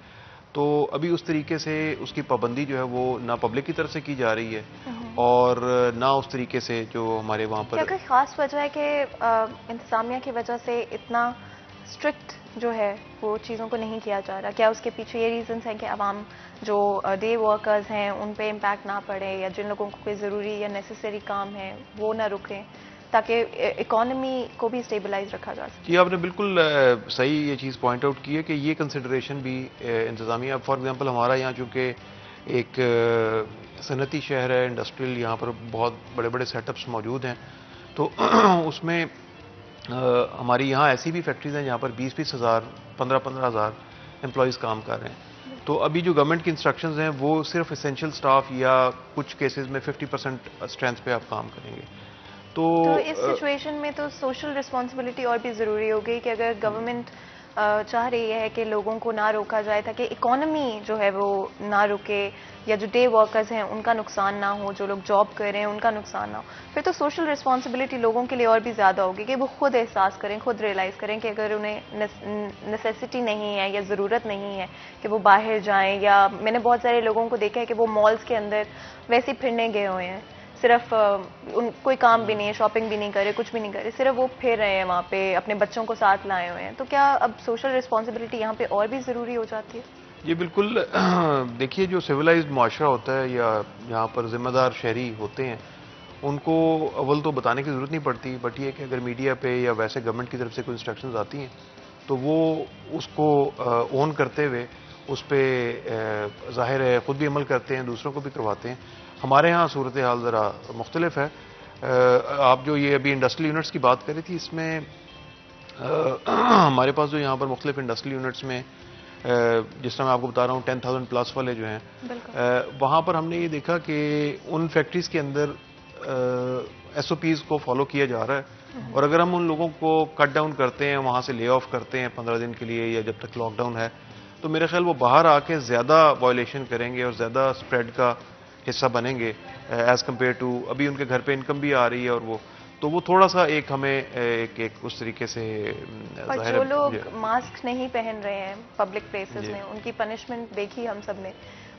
तो अभी उस तरीके से उसकी पाबंदी जो है वो ना पब्लिक की तरफ से की जा रही है और ना उस तरीके से जो हमारे वहाँ पर। क्या कोई खास वजह है कि इंतजामिया की वजह से इतना स्ट्रिक्ट जो है वो चीज़ों को नहीं किया जा रहा? क्या उसके पीछे ये रीजंस हैं कि आवाम जो डे वर्कर्स हैं उन पे इम्पैक्ट ना पड़े, या जिन लोगों को कोई ज़रूरी या नेसेसरी काम है वो ना रुकें, ताकि इकोनॉमी को भी स्टेबलाइज रखा जा सके? जी आपने बिल्कुल सही ये चीज़ पॉइंट आउट की है कि ये कंसिडरेशन भी इंतजामिया, फॉर एग्जांपल हमारा यहाँ चूँकि एक सनती शहर है, इंडस्ट्रियल, यहाँ पर बहुत बड़े बड़े सेटअप्स मौजूद हैं, तो उसमें हमारी यहाँ ऐसी भी फैक्ट्रीज हैं जहाँ पर 20-20 हज़ार 15-15 हज़ार एम्प्लॉयज़ काम कर रहे हैं। तो अभी जो गवर्नमेंट की इंस्ट्रक्शंस हैं वो सिर्फ एसेंशियल स्टाफ या कुछ केसेस में 50% स्ट्रेंथ पे आप काम करेंगे। तो इस सिचुएशन में तो सोशल रिस्पॉन्सिबिलिटी और भी ज़रूरी हो गई कि अगर गवर्नमेंट चाह रही है कि लोगों को ना रोका जाए ताकि इकोनॉमी जो है वो ना रुके, या जो डे वर्कर्स हैं उनका नुकसान ना हो, जो लोग जॉब कर रहे हैं उनका नुकसान ना हो, फिर तो सोशल रिस्पॉन्सिबिलिटी लोगों के लिए और भी ज़्यादा होगी कि वो खुद एहसास करें, खुद रियलाइज़ करें कि अगर उन्हें नेसेसिटी नहीं है या ज़रूरत नहीं है कि वो बाहर जाएं। या मैंने बहुत सारे लोगों को देखा है कि वो मॉल्स के अंदर वैसे ही फिरने गए हुए हैं, सिर्फ कोई काम भी नहीं है, शॉपिंग भी नहीं करे, कुछ भी नहीं करे, सिर्फ वो फिर रहे हैं वहाँ पे, अपने बच्चों को साथ लाए हुए हैं। तो क्या अब सोशल रिस्पॉन्सिबिलिटी यहाँ पे और भी ज़रूरी हो जाती है? ये बिल्कुल देखिए, जो सिविलाइज्ड माशरा होता है या यहाँ पर जिम्मेदार शहरी होते हैं उनको अव्वल तो बताने की ज़रूरत नहीं पड़ती, बट ये कि अगर मीडिया पे या वैसे गवर्नमेंट की तरफ से कोई इंस्ट्रक्शंस आती हैं तो वो उसको ओन करते हुए उस पर ज़ाहिर है ख़ुद भी अमल करते हैं, दूसरों को भी करवाते हैं। हमारे यहाँ सूरत हाल ज़रा मुख्तलिफ है। आप जो ये अभी इंडस्ट्रियल यूनिट्स की बात करी थी, इसमें हमारे पास जो यहाँ पर मुख्तलिफ इंडस्ट्रियल यूनिट्स में जिस तरह मैं आपको बता रहा हूँ 10,000 प्लस वाले जो हैं, वहाँ पर हमने ये देखा कि उन फैक्ट्रीज़ के अंदर SOPs को फॉलो किया जा रहा है, और अगर हम उन लोगों को कट डाउन करते हैं, वहाँ से ले ऑफ करते हैं 15 दिन के लिए या जब तक लॉकडाउन है, तो मेरे ख्याल वो बाहर आके ज़्यादा वायलेशन करेंगे और ज़्यादा स्प्रेड का हिस्सा बनेंगे एज़ कम्पेयर टू अभी उनके घर पे इनकम भी आ रही है, और वो थोड़ा सा एक हमें एक उस तरीके से। और जो लोग मास्क नहीं पहन रहे हैं पब्लिक प्लेसेस में, उनकी पनिशमेंट देखी हम सब ने,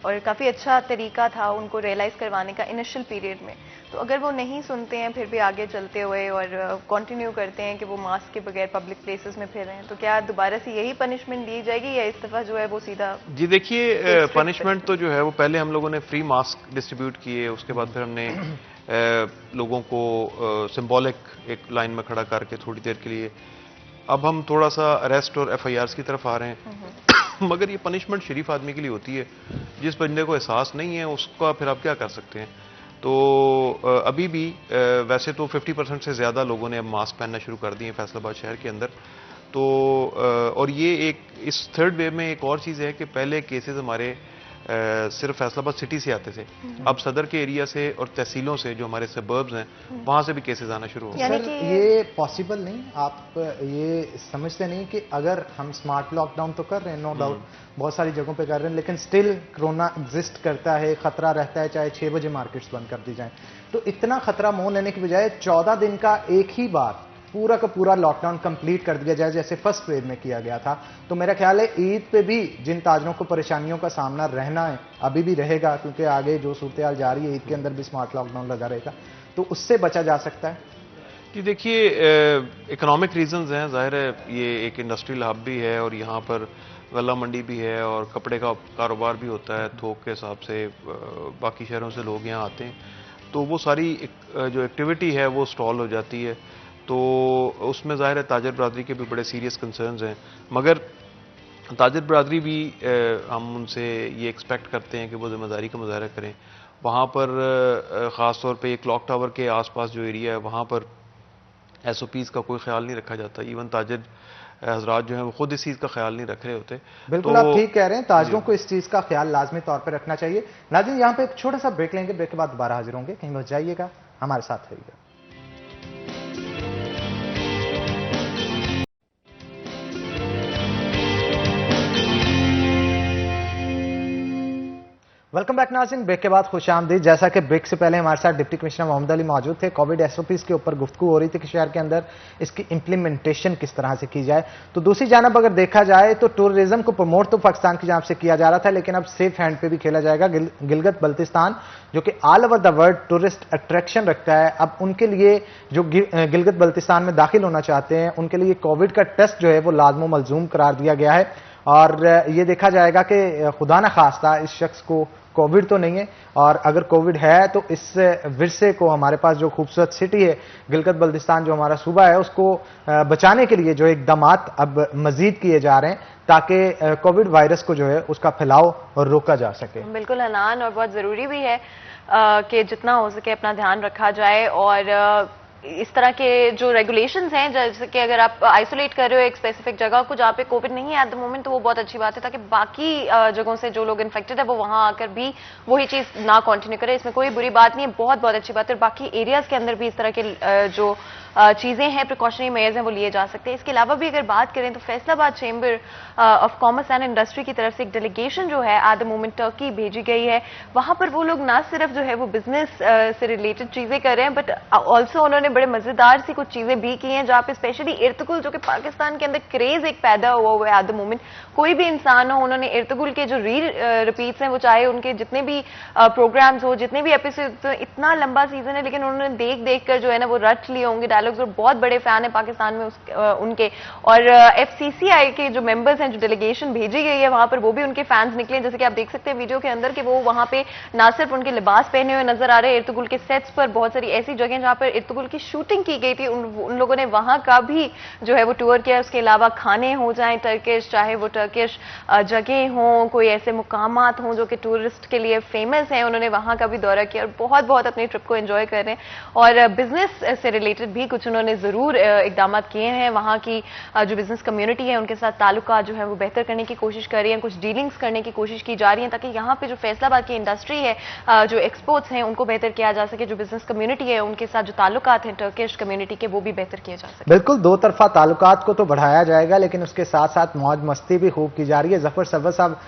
और काफ़ी अच्छा तरीका था उनको रियलाइज़ करवाने का इनिशियल पीरियड में। तो अगर वो नहीं सुनते हैं फिर भी आगे चलते हुए और कंटिन्यू करते हैं कि वो मास्क के बगैर पब्लिक प्लेसेस में फिर रहे हैं, तो क्या दोबारा से यही पनिशमेंट दी जाएगी या इस दफा जो है वो सीधा? जी देखिए, पनिशमेंट तो जो है वो पहले हम लोगों ने फ्री मास्क डिस्ट्रीब्यूट किए, उसके बाद फिर हमने लोगों को सिंबॉलिक एक लाइन में खड़ा करके थोड़ी देर के लिए, अब हम थोड़ा सा अरेस्ट और FIRs की तरफ आ रहे हैं। मगर ये पनिशमेंट शरीफ आदमी के लिए होती है, जिस बंदे को एहसास नहीं है उसका फिर आप क्या कर सकते हैं। तो अभी भी वैसे तो 50% से ज़्यादा लोगों ने अब मास्क पहनना शुरू कर दिए हैं फैसलाबाद शहर के अंदर। तो और ये एक इस थर्ड वेव में एक और चीज़ है कि पहले केसेस हमारे सिर्फ फैसलाबाद सिटी से आते थे, अब सदर के एरिया से और तहसीलों से जो हमारे सबर्ब्स हैं वहां से भी केसेस आना शुरू हो गए। सर ये पॉसिबल नहीं, आप ये समझते नहीं कि अगर हम स्मार्ट लॉकडाउन तो कर रहे हैं, नो डाउट बहुत सारी जगहों पे कर रहे हैं, लेकिन स्टिल कोरोना एग्जिस्ट करता है, खतरा रहता है, चाहे 6 बजे मार्केट्स बंद कर दी जाए। तो इतना खतरा मोह लेने की बजाय 14 दिन का एक ही बार पूरा का पूरा लॉकडाउन कंप्लीट कर दिया जाए जैसे फर्स्ट वेव में किया गया था, तो मेरा ख्याल है ईद पे भी जिन ताजरों को परेशानियों का सामना रहना है, अभी भी रहेगा, क्योंकि आगे जो सूरत जा रही है ईद के अंदर भी स्मार्ट लॉकडाउन लगा रहेगा, तो उससे बचा जा सकता है। जी देखिए, इकोनॉमिक रीजंस हैं, जाहिर है ये एक इंडस्ट्रियल हब भी है और यहाँ पर गल्ला मंडी भी है और कपड़े का कारोबार भी होता है, थोक के हिसाब से बाकी शहरों से लोग यहाँ आते हैं, तो वो सारी जो एक्टिविटी है वो स्टॉल हो जाती है। तो उसमें ज़ाहिर है ताजर बरादरी के भी बड़े सीरियस कंसर्न्स हैं, मगर ताजर बरादरी भी हम उनसे ये एक्सपेक्ट करते हैं कि वो जिम्मेदारी का मुजाहरा करें। वहाँ पर ख़ास तौर पे एक क्लॉक टावर के आसपास जो एरिया है वहाँ पर SOPs का कोई ख्याल नहीं रखा जाता। इवन ताजर हजरात जो हैं वो खुद इस चीज़ का ख्याल नहीं रख रहे होते। बिल्कुल, आप ठीक कह रहे हैं, ताजरों को इस चीज़ का ख्याल लाजमी तौर पर रखना चाहिए। नाज़रीन, यहाँ पे एक छोटा सा ब्रेक लेंगे, ब्रेक के बाद दोबारा हाजिर होंगे, कहीं मत जाइएगा, हमारे साथ रहिएगा। वेलकम बैक नाज़रीन, ब्रेक के बाद खुशामदीद। जैसा कि ब्रेक से पहले हमारे साथ डिप्टी कमिश्नर मोहम्मद अली मौजूद थे, कोविड SOPs के ऊपर गुफ्तगू हो रही थी कि शहर के अंदर इसकी इंप्लीमेंटेशन किस तरह से की जाए। तो दूसरी जानब अगर देखा जाए तो टूरिज्म को प्रमोट तो पाकिस्तान की जानब से किया जा रहा था, लेकिन अब सेफ हैंड पे भी खेला जाएगा। गिलगित बल्तिस्तान जो कि all over the world tourist attraction रखता है, अब उनके लिए जो गिलगित बल्तिस्तान में दाखिल होना चाहते हैं उनके लिए कोविड का टेस्ट जो है वो लाजमो मलजूम करार दिया गया है, और ये देखा जाएगा कि खुदा न खास्ता इस शख्स को कोविड तो नहीं है, और अगर कोविड है तो इस विरसे को, हमारे पास जो खूबसूरत सिटी है गिलगित बल्तिस्तान जो हमारा सूबा है, उसको बचाने के लिए जो इकदामात अब मजीद किए जा रहे हैं ताकि कोविड वायरस को जो है उसका फैलाव और रोका जा सके। बिल्कुल अनान, और बहुत ज़रूरी भी है कि जितना हो सके अपना ध्यान रखा जाए, और इस तरह के जो रेगुलेशंस हैं, जैसे कि अगर आप आइसोलेट कर रहे हो एक स्पेसिफिक जगह को जहाँ पे कोविड नहीं है एट द मोमेंट, तो वो बहुत अच्छी बात है, ताकि बाकी जगहों से जो लोग इन्फेक्टेड है वो वहाँ आकर भी वही चीज़ ना कंटिन्यू करे। इसमें कोई बुरी बात नहीं है, बहुत बहुत अच्छी बात है। और बाकी एरियाज के अंदर भी इस तरह के जो चीज़ें हैं, प्रिकॉशनरी मेजर्स हैं, वो लिए जा सकते हैं। इसके अलावा भी अगर बात करें तो Faisalabad chamber of commerce and industry की तरफ से एक डेलीगेशन जो है एट द मोमेंट टर्की भेजी गई है। वहाँ पर वो लोग ना सिर्फ जो है वो बिजनेस से रिलेटेड चीज़ें कर रहे हैं, बट ऑल्सो उन्होंने बड़े मज़ेदार सी कुछ चीज़ें भी की हैं, जहाँ पे स्पेशली इर्तुगुल, जो कि पाकिस्तान के अंदर क्रेज़ एक पैदा हुआ है एट द मोमेंट, कोई भी इंसान हो, उन्होंने इर्तुगुल के जो रिपीट्स हैं, वो चाहे उनके जितने भी प्रोग्राम्स हो, जितने भी एपिसोड, इतना लंबा सीजन है, लेकिन उन्होंने देख देख कर जो है ना वो रट लिए होंगे डायलॉग्स, और बहुत बड़े फैन है पाकिस्तान में उनके। और FCCI के जो मेंबर्स हैं, जो डेलीगेशन भेजी गई है वहां पर, वो भी उनके फैंस निकले, जैसे कि आप देख सकते हैं वीडियो के अंदर कि वो वहां पे ना सिर्फ उनके लिबास पहने हुए नजर आ रहे हैं, इर्तुगुल के सेट्स पर बहुत सारी ऐसी जगह जहां पर इर्तुगुल की शूटिंग की गई थी, उन लोगों ने वहां का भी जो है वो टूर किया। उसके अलावा खाने हो जाए टर्किश, चाहे वो टर्किश जगह हो, कोई ऐसे मुकामात हों जो कि टूरिस्ट के लिए फेमस हैं, उन्होंने वहां का भी दौरा किया और बहुत बहुत अपनी ट्रिप को एंजॉय कर रहे हैं। और बिजनेस से रिलेटेड भी कुछ उन्होंने जरूर इकदाम किए हैं। वहां की जो बिजनेस कम्युनिटी है उनके साथ ताल्लुकात जो है वो बेहतर करने की कोशिश कर रही है, कुछ डीलिंग्स करने की कोशिश की जा रही है, ताकि यहाँ पे जो फैसलाबाद की इंडस्ट्री है, जो एक्सपोर्ट्स हैं, उनको बेहतर किया जा सके। जो बिजनेस कम्युनिटी है उनके साथ जो ताल्लुकात है हैं टर्किश कम्युनिटी के, वो भी बेहतर किए जा सकते हैं। बिल्कुल, दो तरफा ताल्लुकात को तो बढ़ाया जाएगा, लेकिन उसके साथ साथ मौज मस्ती भी खूब की जा रही है। जफर सरवर साहब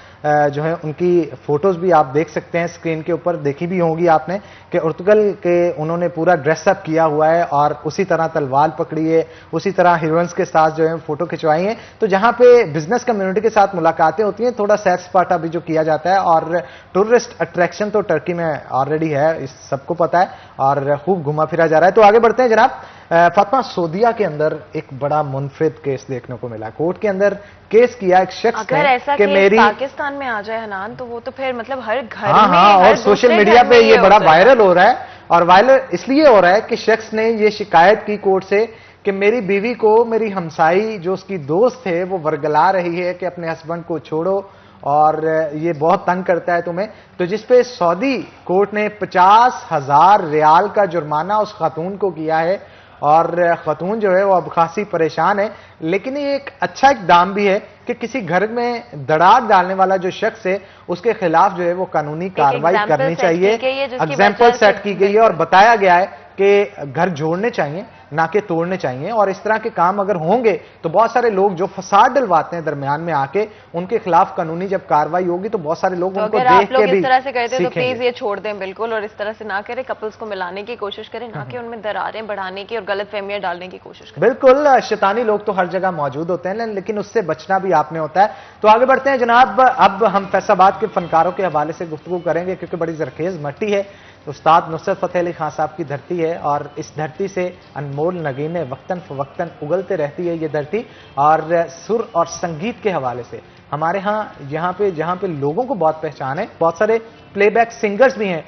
जो है उनकी फोटोज भी आप देख सकते हैं स्क्रीन के ऊपर, देखी भी होंगी आपने कि उर्तुगल के उन्होंने पूरा ड्रेसअप किया हुआ है और उसी तरह तलवार पकड़ी है, उसी तरह हीरोइंस के साथ जो है फोटो खिंचवाई है। तो जहां पे बिजनेस कम्युनिटी के साथ मुलाकातें होती हैं, थोड़ा सैर सपाटा भी जो किया जाता है, और टूरिस्ट अट्रैक्शन तो टर्की में ऑलरेडी है, इस सबको पता है, और खूब घुमा फिरा जा रहा है। तो आगे बढ़ते हैं जनाब। फातिमा, सऊदीया के अंदर एक बड़ा मुनफिद केस देखने को मिला। कोर्ट के अंदर केस किया एक शख्स अगर ऐसा कि केस मेरी पाकिस्तान में आ जाए हनान, तो वो तो फिर मतलब हर घर हाँ में, हाँ, हर और सोशल दूसरे मीडिया घर पे में ये बड़ा होता है। वायरल हो रहा है, और वायरल इसलिए हो रहा है कि शख्स ने ये शिकायत की कोर्ट से कि मेरी बीवी को मेरी हमसाई जो उसकी दोस्त है वो वर्गला रही है कि अपने हस्बैंड को छोड़ो और ये बहुत तंग करता है तुम्हें। तो जिसपे सऊदी कोर्ट ने 50,000 रियाल का जुर्माना उस खातून को किया है, और खातून जो है वो अब खासी परेशान है। लेकिन ये एक अच्छा इकदाम भी है कि किसी घर में दरार डालने वाला जो शख्स है उसके खिलाफ जो है वो कानूनी कार्रवाई करनी चाहिए। एग्जाम्पल सेट की गई है और बताया गया है कि घर जोड़ने चाहिए ना कि तोड़ने चाहिए, और इस तरह के काम अगर होंगे तो बहुत सारे लोग जो फसाद डलवाते हैं दरमियान में आके, उनके खिलाफ कानूनी जब कार्रवाई होगी तो बहुत सारे लोग तो उनको अगर देख आप लोग के भी इस तरह से करते हैं तो सीखेंगे। प्लीज ये छोड़ दें बिल्कुल, और इस तरह से ना करें, कपल्स को मिलाने की कोशिश करें, ना कि उनमें दरारें बढ़ाने की और गलत फहमियां डालने की कोशिश करें। बिल्कुल, शैतानी लोग तो हर जगह मौजूद होते हैं, लेकिन उससे बचना भी आपने होता है। तो आगे बढ़ते हैं जनाब। अब हम फैसलाबाद के फनकारों के हवाले से गुफ्तगू करेंगे, क्योंकि बड़ी जरखेज मट्टी है, उस्ताद नुसरत फतेह अली खान साहब की धरती है, और इस धरती से अनमोल नगीने वक्तन फवक्तन उगलते रहती है ये धरती। और सुर और संगीत के हवाले से हमारे यहाँ पे जहाँ पे लोगों को बहुत पहचान है, बहुत सारे प्लेबैक सिंगर्स भी हैं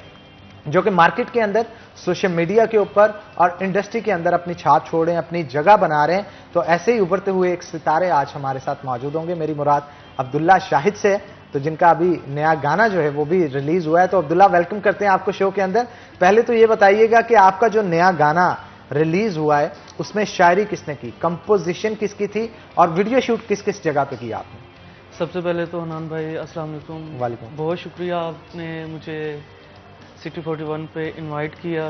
जो कि मार्केट के अंदर, सोशल मीडिया के ऊपर और इंडस्ट्री के अंदर अपनी छाप छोड़ रहे हैं, अपनी जगह बना रहे हैं। तो ऐसे ही उभरते हुए एक सितारे आज हमारे साथ मौजूद होंगे। मेरी मुराद अब्दुल्ला शाहिद से है, तो जिनका अभी नया गाना जो है वो भी रिलीज हुआ है। तो अब्दुल्ला, वेलकम करते हैं आपको शो के अंदर। पहले तो ये बताइएगा कि आपका जो नया गाना रिलीज हुआ है उसमें शायरी किसने की, कंपोजिशन किसकी थी, और वीडियो शूट किस किस जगह पे किया आपने? सबसे पहले तो हनान भाई अस्सलाम वालेकुम। वालेकुम। बहुत शुक्रिया, आपने मुझे सिटी 41 पे इनवाइट किया।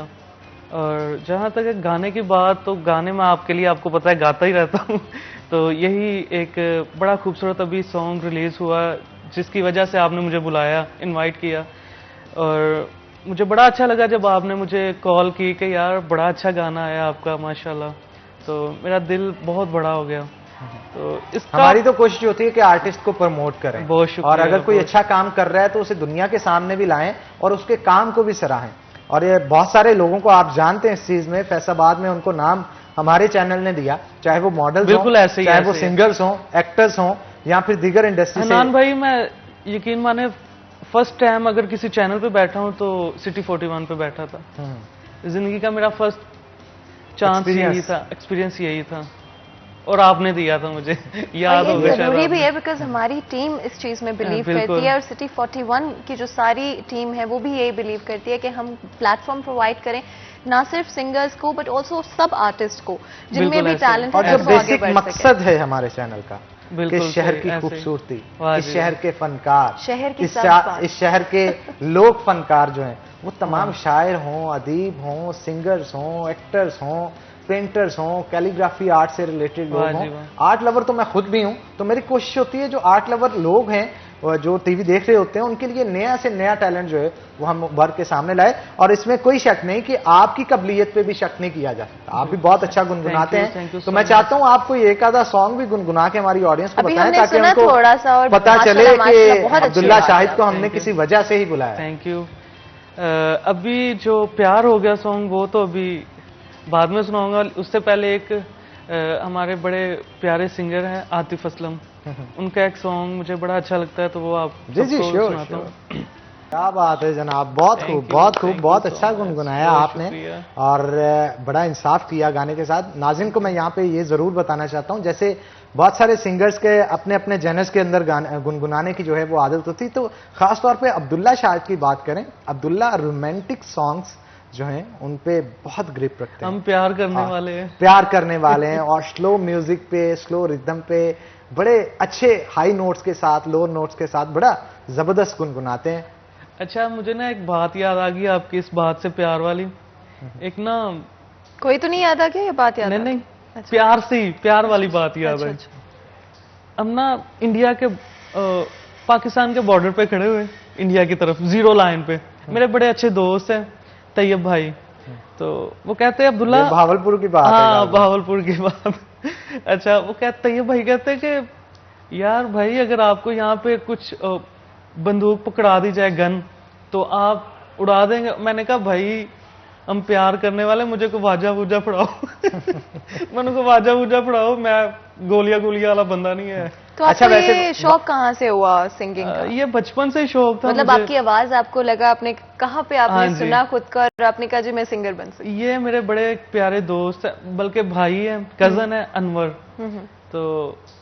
और जहाँ तक है गाने की बात, तो गाने में आपके लिए, आपको पता है, गाता ही रहता हूँ तो यही एक बड़ा खूबसूरत अभी सॉन्ग रिलीज़ हुआ जिसकी वजह से आपने मुझे बुलाया, इनवाइट किया, और मुझे बड़ा अच्छा लगा जब आपने मुझे कॉल की कि यार बड़ा अच्छा गाना आया आपका माशाल्लाह। तो मेरा दिल बहुत बड़ा हो गया। तो इसका हमारी तो कोशिश होती है कि आर्टिस्ट को प्रमोट करें, बहुत शुक्रिया, और अगर कोई अच्छा काम कर रहा है तो उसे दुनिया के सामने भी लाएं और उसके काम को भी सराहें। और ये बहुत सारे लोगों को आप जानते हैं इस चीज में, फैसलाबाद में उनको नाम हमारे चैनल ने दिया, चाहे वो मॉडल्स बिल्कुल हों, ऐसे ही, चाहे ऐसे वो ही। सिंगर्स हों, एक्टर्स हों, या फिर दीगर इंडस्ट्री से। हनान भाई, मैं यकीन माने फर्स्ट टाइम अगर किसी चैनल पे बैठा हूँ तो सिटी 41 पे बैठा था। जिंदगी का मेरा फर्स्ट चांस यही था, एक्सपीरियंस यही था, और आपने दिया था मुझे याद और हो ये गया जरूरी शायद भी है बिकॉज हमारी टीम इस चीज में बिलीव बिल्कुल। करती है, और सिटी 41 की जो सारी टीम है वो भी यही बिलीव करती है कि हम प्लेटफॉर्म प्रोवाइड करें ना सिर्फ सिंगर्स को बट ऑल्सो सब आर्टिस्ट को जिनमें बिल्कुल भी ऐसे। टैलेंट और है जो वो आगे बेसिक बढ़ मकसद सके। है हमारे चैनल का, बिल्कुल इस शहर सही, की ऐसे। खूबसूरती, वाह इस जी, शहर के फनकार, शहर की इस सब इस शहर के लोक फनकार जो हैं वो तमाम शायर हों, अदीब हों, सिंगर्स हों, एक्टर्स हों, पेंटर्स हों, कैलीग्राफी आर्ट से रिलेटेड लोग वाह जी, हों। वाह। आर्ट लवर तो मैं खुद भी हूं, तो मेरी कोशिश होती है जो आर्ट लवर लोग हैं और जो टीवी देख रहे होते हैं उनके लिए नया से नया टैलेंट जो है वो हम उभर के सामने लाए। और इसमें कोई शक नहीं कि आपकी काबिलियत पे भी शक नहीं किया जा सकता, आप भी बहुत अच्छा गुनगुनाते Thank you हैं। so तो मैं much। चाहता हूँ आप कोई एक आधा सॉन्ग भी गुनगुना के हमारी ऑडियंस को अभी बताएं, हमने ताकि सुना उनको थोड़ा सा, और पता चले माशाल्लाह, कि माशाल्लाह, बहुत अच्छी अब्दुल्ला बात शाहिद है। को हमने किसी वजह से ही बुलाया है। Thank you. अभी जो प्यार हो गया सॉन्ग वो तो अभी बाद में सुनाऊंगा। उससे पहले एक हमारे बड़े प्यारे सिंगर हैं आतिफ असलम, उनका एक सॉन्ग मुझे बड़ा अच्छा लगता है, तो वो आप जी जी, सबको श्योर सुनाता हूँ। क्या बात है जनाब, बहुत खूब, बहुत खूब, बहुत अच्छा गुनगुनाया बहुत आपने, शुक्रिया। और बड़ा इंसाफ किया गाने के साथ। नाज़रीन को मैं यहाँ पे ये जरूर बताना चाहता हूँ, जैसे बहुत सारे सिंगर्स के अपने अपने जेनर्स के अंदर गुनगुनाने की जो है वो आदत होती, तो खास तौर पे अब्दुल्ला शाहिद की बात करें, अब्दुल्ला रोमांटिक सॉन्ग्स जो हैं उन पे बहुत ग्रिप रखते हैं, हम प्यार करने हाँ, वाले हैं। प्यार करने वाले हैं, और स्लो म्यूजिक पे, स्लो रिदम पे, बड़े अच्छे हाई नोट्स के साथ, लो नोट्स के साथ बड़ा जबरदस्त गुनगुनाते हैं। अच्छा, मुझे ना एक बात याद आ गई आपकी इस बात से, प्यार वाली। एक ना कोई तो नहीं याद आ गया, ये बात याद नहीं आ नहीं, अच्छा। प्यार से ही, प्यार वाली बात याद अच्छा, है। अच्छा। हम ना इंडिया के पाकिस्तान के बॉर्डर पे खड़े हुए, इंडिया की तरफ, जीरो लाइन पे। मेरे बड़े अच्छे दोस्त हैं तैयब भाई, तो वो कहते हैं अब्दुल्ला, ये भावलपुर की बात है हाँ गाजी। भावलपुर की बात अच्छा, वो कहते तैयब भाई कहते हैं कि यार भाई अगर आपको यहाँ पे कुछ बंदूक पकड़ा दी जाए, गन, तो आप उड़ा देंगे। मैंने कहा भाई हम प्यार करने वाले, मुझे को वाजा वूजा पढ़ाओ मैंने को वाजा वूजा पढ़ाओ, मैं गोलियां वाला बंदा नहीं है। तो अच्छा, आपको वैसे- ये शौक कहाँ से हुआ सिंगिंग का? ये बचपन से ही शौक था मतलब मुझे। आपकी आवाज आपको लगा, आपने कहाँ पे हाँ आपने जी। सुना खुद का और आपने कहा जी मैं सिंगर बन सकती ये मेरे बड़े प्यारे दोस्त है, बल्कि भाई है, कजन है अनवर, हूँ? तो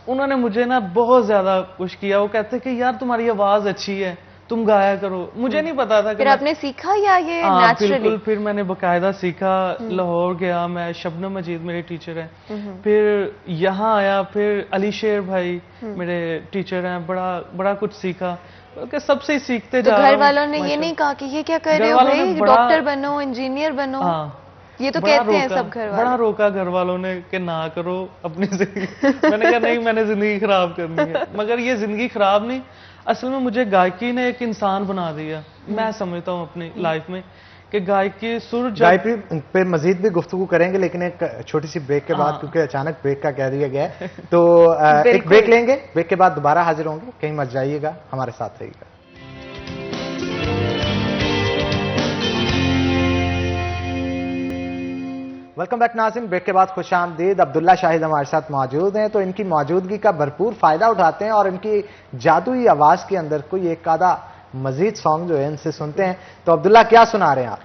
उन्होंने मुझे ना बहुत ज्यादा पुश किया। वो कहते कि यार तुम्हारी आवाज अच्छी है, तुम गाया करो। मुझे नहीं पता था कि फिर मैं- आपने सीखा या ये हाँ नेचुरली? बिल्कुल, फिर मैंने बकायदा सीखा, लाहौर गया मैं, शबनम मजीद मेरे टीचर हैं, फिर यहाँ आया, फिर अली शेर भाई मेरे टीचर हैं, बड़ा कुछ सीखा, कि सबसे ही सीखते तो जा रहा घर हूँ, वालों ने ये माशाल्लाह। नहीं कहा कि ये क्या कर रहे घर हो वालों ने भाई, बड़ा- डॉक्टर बनो, इंजीनियर बनो? हाँ, ये तो बड़ा कहते हैं रोका, सब घर बड़ा वाले। रोका घर वालों ने कि ना करो अपनी जिंदगी मैंने कहा नहीं, मैंने जिंदगी खराब करनी है। मगर ये जिंदगी खराब नहीं, असल में मुझे गायकी ने एक इंसान बना दिया। मैं समझता हूँ अपनी लाइफ में कि गायकी सुर जब गायकी पे मजीद भी गुफ्तगू करेंगे, लेकिन एक छोटी सी ब्रेक के बाद, हाँ। क्योंकि अचानक ब्रेक का कह दिया गया है, तो एक बिल्कुल। ब्रेक लेंगे, ब्रेक के बाद दोबारा हाजिर होंगे। कहीं मत जाइएगा, हमारे साथ रहिएगा। वेलकम बैक नाज़रीन, ब्रेक के बाद खुश आमदीद। अब्दुल्ला शाहिद हमारे साथ मौजूद हैं, तो इनकी मौजूदगी का भरपूर फायदा उठाते हैं और इनकी जादुई आवाज के अंदर कोई एक आधा मजीद सॉन्ग जो है इनसे सुनते हैं। तो अब्दुल्ला क्या सुना रहे हैं आप?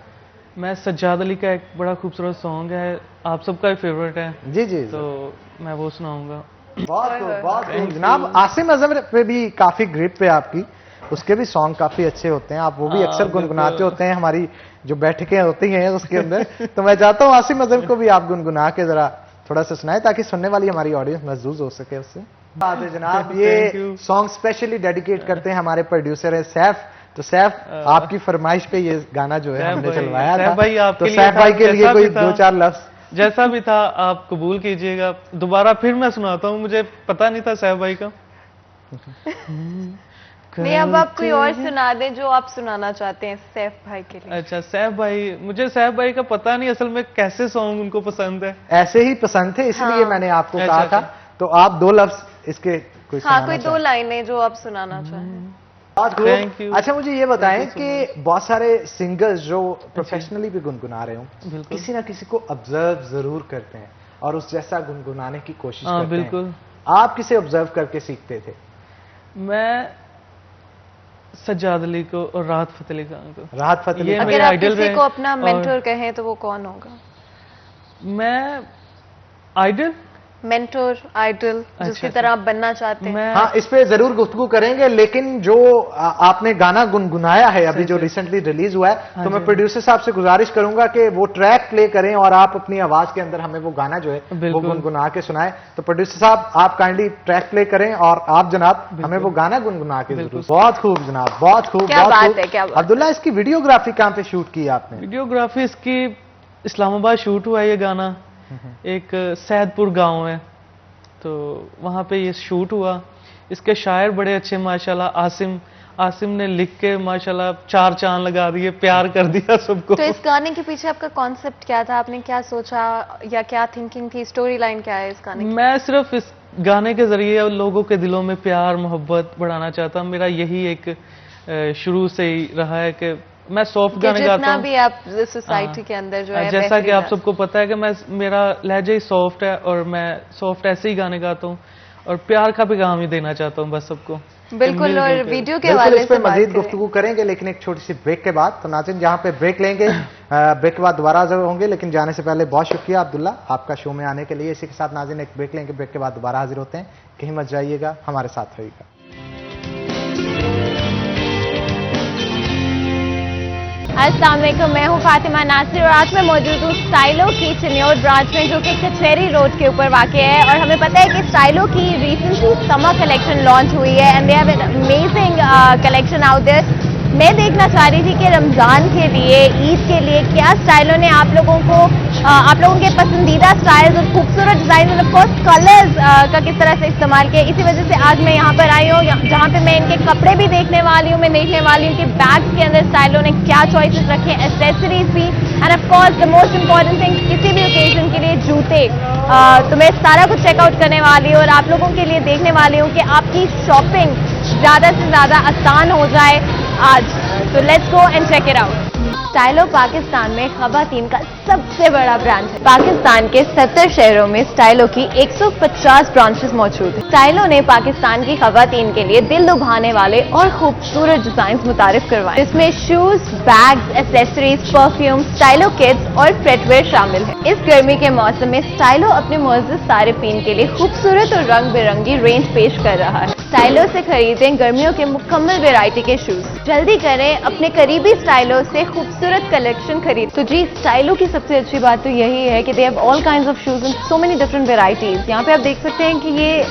मैं सज्जाद अली का एक बड़ा खूबसूरत सॉन्ग है, आप सबका ही फेवरेट है, जी जी, तो मैं वो सुनाऊंगा। बहुत खूब, बहुत खूब जनाब। आसिम अजहर पे भी काफी ग्रिप पे आपकी, उसके भी सॉन्ग काफी अच्छे होते हैं, आप वो भी हाँ, अक्सर बिल्कुल। गुनगुनाते होते हैं, हमारी जो बैठकें होती हैं उसके अंदर। तो मैं चाहता हूँ आसिम अजहर को भी आप गुनगुना के जरा थोड़ा सा सुनाए, ताकि सुनने वाली हमारी ऑडियंस महसूस हो सके उससे। बात है जनाब, Thank ये you. सॉन्ग स्पेशली डेडिकेट करते हैं हमारे प्रोड्यूसर है सैफ। तो सैफ, आपकी फरमाइश पे ये गाना जो है सैफ हमने भाई, चलवाया सैफ था, भाई आपके तो लिए सैफ भाई के था, लिए जैसा कोई भी था। दो चार लफ्ज। जैसा भी था आप कबूल कीजिएगा। दोबारा फिर मैं सुनाता हूँ, मुझे पता नहीं था सैफ भाई का। नहीं, अब आप कोई और सुना दें जो आप सुनाना चाहते हैं सैफ भाई के लिए। अच्छा, सैफ भाई, मुझे सैफ भाई का पता नहीं असल में कैसे सॉन्ग उनको पसंद है। ऐसे ही पसंद थे, इसलिए हाँ। मैंने आपको अच्छा, कहा था। अच्छा। तो आप दो लफ्ज इसके कोई हाँ, सुनाना कोई दो चाहें? लाइनें जो आप सुनाना चाहें। बहुत खूब। Thank you. अच्छा, मुझे ये बताएं कि बहुत सारे सिंगर्स जो प्रोफेशनली भी गुनगुना रहे हो, बिल्कुल। किसी ना किसी को ऑब्जर्व जरूर करते हैं और उस जैसा गुनगुनाने की कोशिश हाँ, करते बिल्कुल। हैं। आप किसे ऑब्जर्व करके सीखते थे? मैं सज्जाद अली को और राहत फतेह अली खान को। राहत फतेह अली ये खान। मेरे अगर आप आइडल किसी रहे को अपना और- मेंटर कहें तो वो कौन होगा? मैं आइडल, मेंटर, आइडल, जिसकी अच्छा। तरह आप बनना चाहते हैं। मैं हाँ, इस पे जरूर गुफ्तगू करेंगे, लेकिन जो आपने गाना गुनगुनाया है अभी जो रिसेंटली रिलीज हुआ है, तो मैं प्रोड्यूसर साहब से गुजारिश करूंगा कि वो ट्रैक प्ले करें और आप अपनी आवाज के अंदर हमें वो गाना जो है वो बिल्कुल। गुनगुना के सुनाएं। तो प्रोड्यूसर साहब, आप काइंडली ट्रैक प्ले करें और आप जनाब हमें वो गाना गुनगुना के जरूर। बहुत खूब जनाब, बहुत खूब, क्या बहुत बात खूब। है, क्या बात। अब्दुल्ला, इसकी वीडियोग्राफी कहाँ पे शूट की आपने? वीडियोग्राफी इसकी इस्लामाबाद शूट हुआ है। ये गाना एक सैदपुर गांव है, तो वहाँ पे ये शूट हुआ। इसके शायर बड़े अच्छे माशाल्लाह, आसिम ने लिख के माशाल्लाह 4 चांद लगा दिए, प्यार कर दिया सबको। तो इस गाने के पीछे आपका कॉन्सेप्ट क्या था? आपने क्या सोचा या क्या थिंकिंग थी? स्टोरी लाइन क्या है इस गाने की? मैं सिर्फ इस गाने के जरिए लोगों के दिलों में प्यार मोहब्बत बढ़ाना चाहता हूँ। मेरा यही एक शुरू से ही रहा है कि मैं सॉफ्ट कि गाने गाता जितना हूँ। भी आप सोसाइटी के अंदर जो है जैसा कि बेहतरीन आप है। सबको पता है कि मेरा लहजा ही सॉफ्ट है और मैं सॉफ्ट ऐसे ही गाने गाता हूँ और प्यार का पैगाम ही देना चाहता हूँ बस सबको। बिल्कुल। मिलजुल और के। वीडियो के बिल्कुल, हवाले इस पे से बात मजीद करें। गुफ्तगू करेंगे, लेकिन एक छोटी सी ब्रेक के बाद। तो नाज़रीन, जहाँ पे ब्रेक लेंगे, ब्रेक के बाद दोबारा हाजिर होंगे, लेकिन जाने से पहले बहुत शुक्रिया अब्दुल्ला आपका शो में आने के लिए। इसी के साथ नाज़रीन, एक ब्रेक लेंगे, ब्रेक के बाद दोबारा हाजिर होते हैं। कहीं मत जाइएगा, हमारे साथ रहिएगा। अस्सलाम वालेकुम, मैं हूँ फातिमा नासिर और आज मैं मौजूद हूँ स्टाइलो की चिन्योट ब्रांच में, जो कि कचहरी रोड के ऊपर वाक़ है। और हमें पता है कि स्टाइलो की रिसेंटली समर कलेक्शन लॉन्च हुई है and they have an amazing collection out there. मैं देखना चाह रही थी कि रमज़ान के लिए, ईद के लिए क्या स्टाइलो ने आप लोगों को आप लोगों के पसंदीदा स्टाइल्स और खूबसूरत डिजाइन और ऑफ कोर्स कलर्स का किस तरह से इस्तेमाल किया, इसी वजह से आज मैं यहाँ पर आई हूँ, जहाँ पे मैं इनके कपड़े भी देखने वाली हूँ, मैं देखने वाली हूँ कि बैग्स के अंदर स्टाइलों ने क्या चॉइसेस रखे, एसेसरीज भी, end of course the most important thing किसी भी ओकेजन के लिए जूते। तो मैं सारा कुछ चेकआउट करने वाली हूँ और आप लोगों के लिए देखने वाली हूँ कि आपकी शॉपिंग ज्यादा से ज्यादा आसान हो जाए आज। तो let's go and check it out. Stylo Pakistan में खवातीन का सबसे बड़ा ब्रांच है। पाकिस्तान के 70 शहरों में स्टाइलो की 150 ब्रांचेस मौजूद है। स्टाइलो ने पाकिस्तान की खवातीन के लिए दिल लुभाने वाले और खूबसूरत डिजाइन मुतारिफ करवाए, इसमें shoes, bags, accessories, perfume, Stylo kids और फ्रेटवेयर शामिल है। इस गर्मी के मौसम में स्टाइलो अपने मुअज़्ज़ज़ सारिफीन के लिए खूबसूरत और रंग बिरंगी रेंज पेश कर रहा है। स्टाइलो से खरीदें गर्मियों के मुकम्मल वैरायटी के शूज। जल्दी करें, अपने करीबी स्टाइलो से खूबसूरत कलेक्शन खरीद। तो जी, स्टाइलो की सबसे अच्छी बात तो यही है कि they have all kinds of shoes in so many different varieties. यहाँ पे आप देख सकते हैं कि ये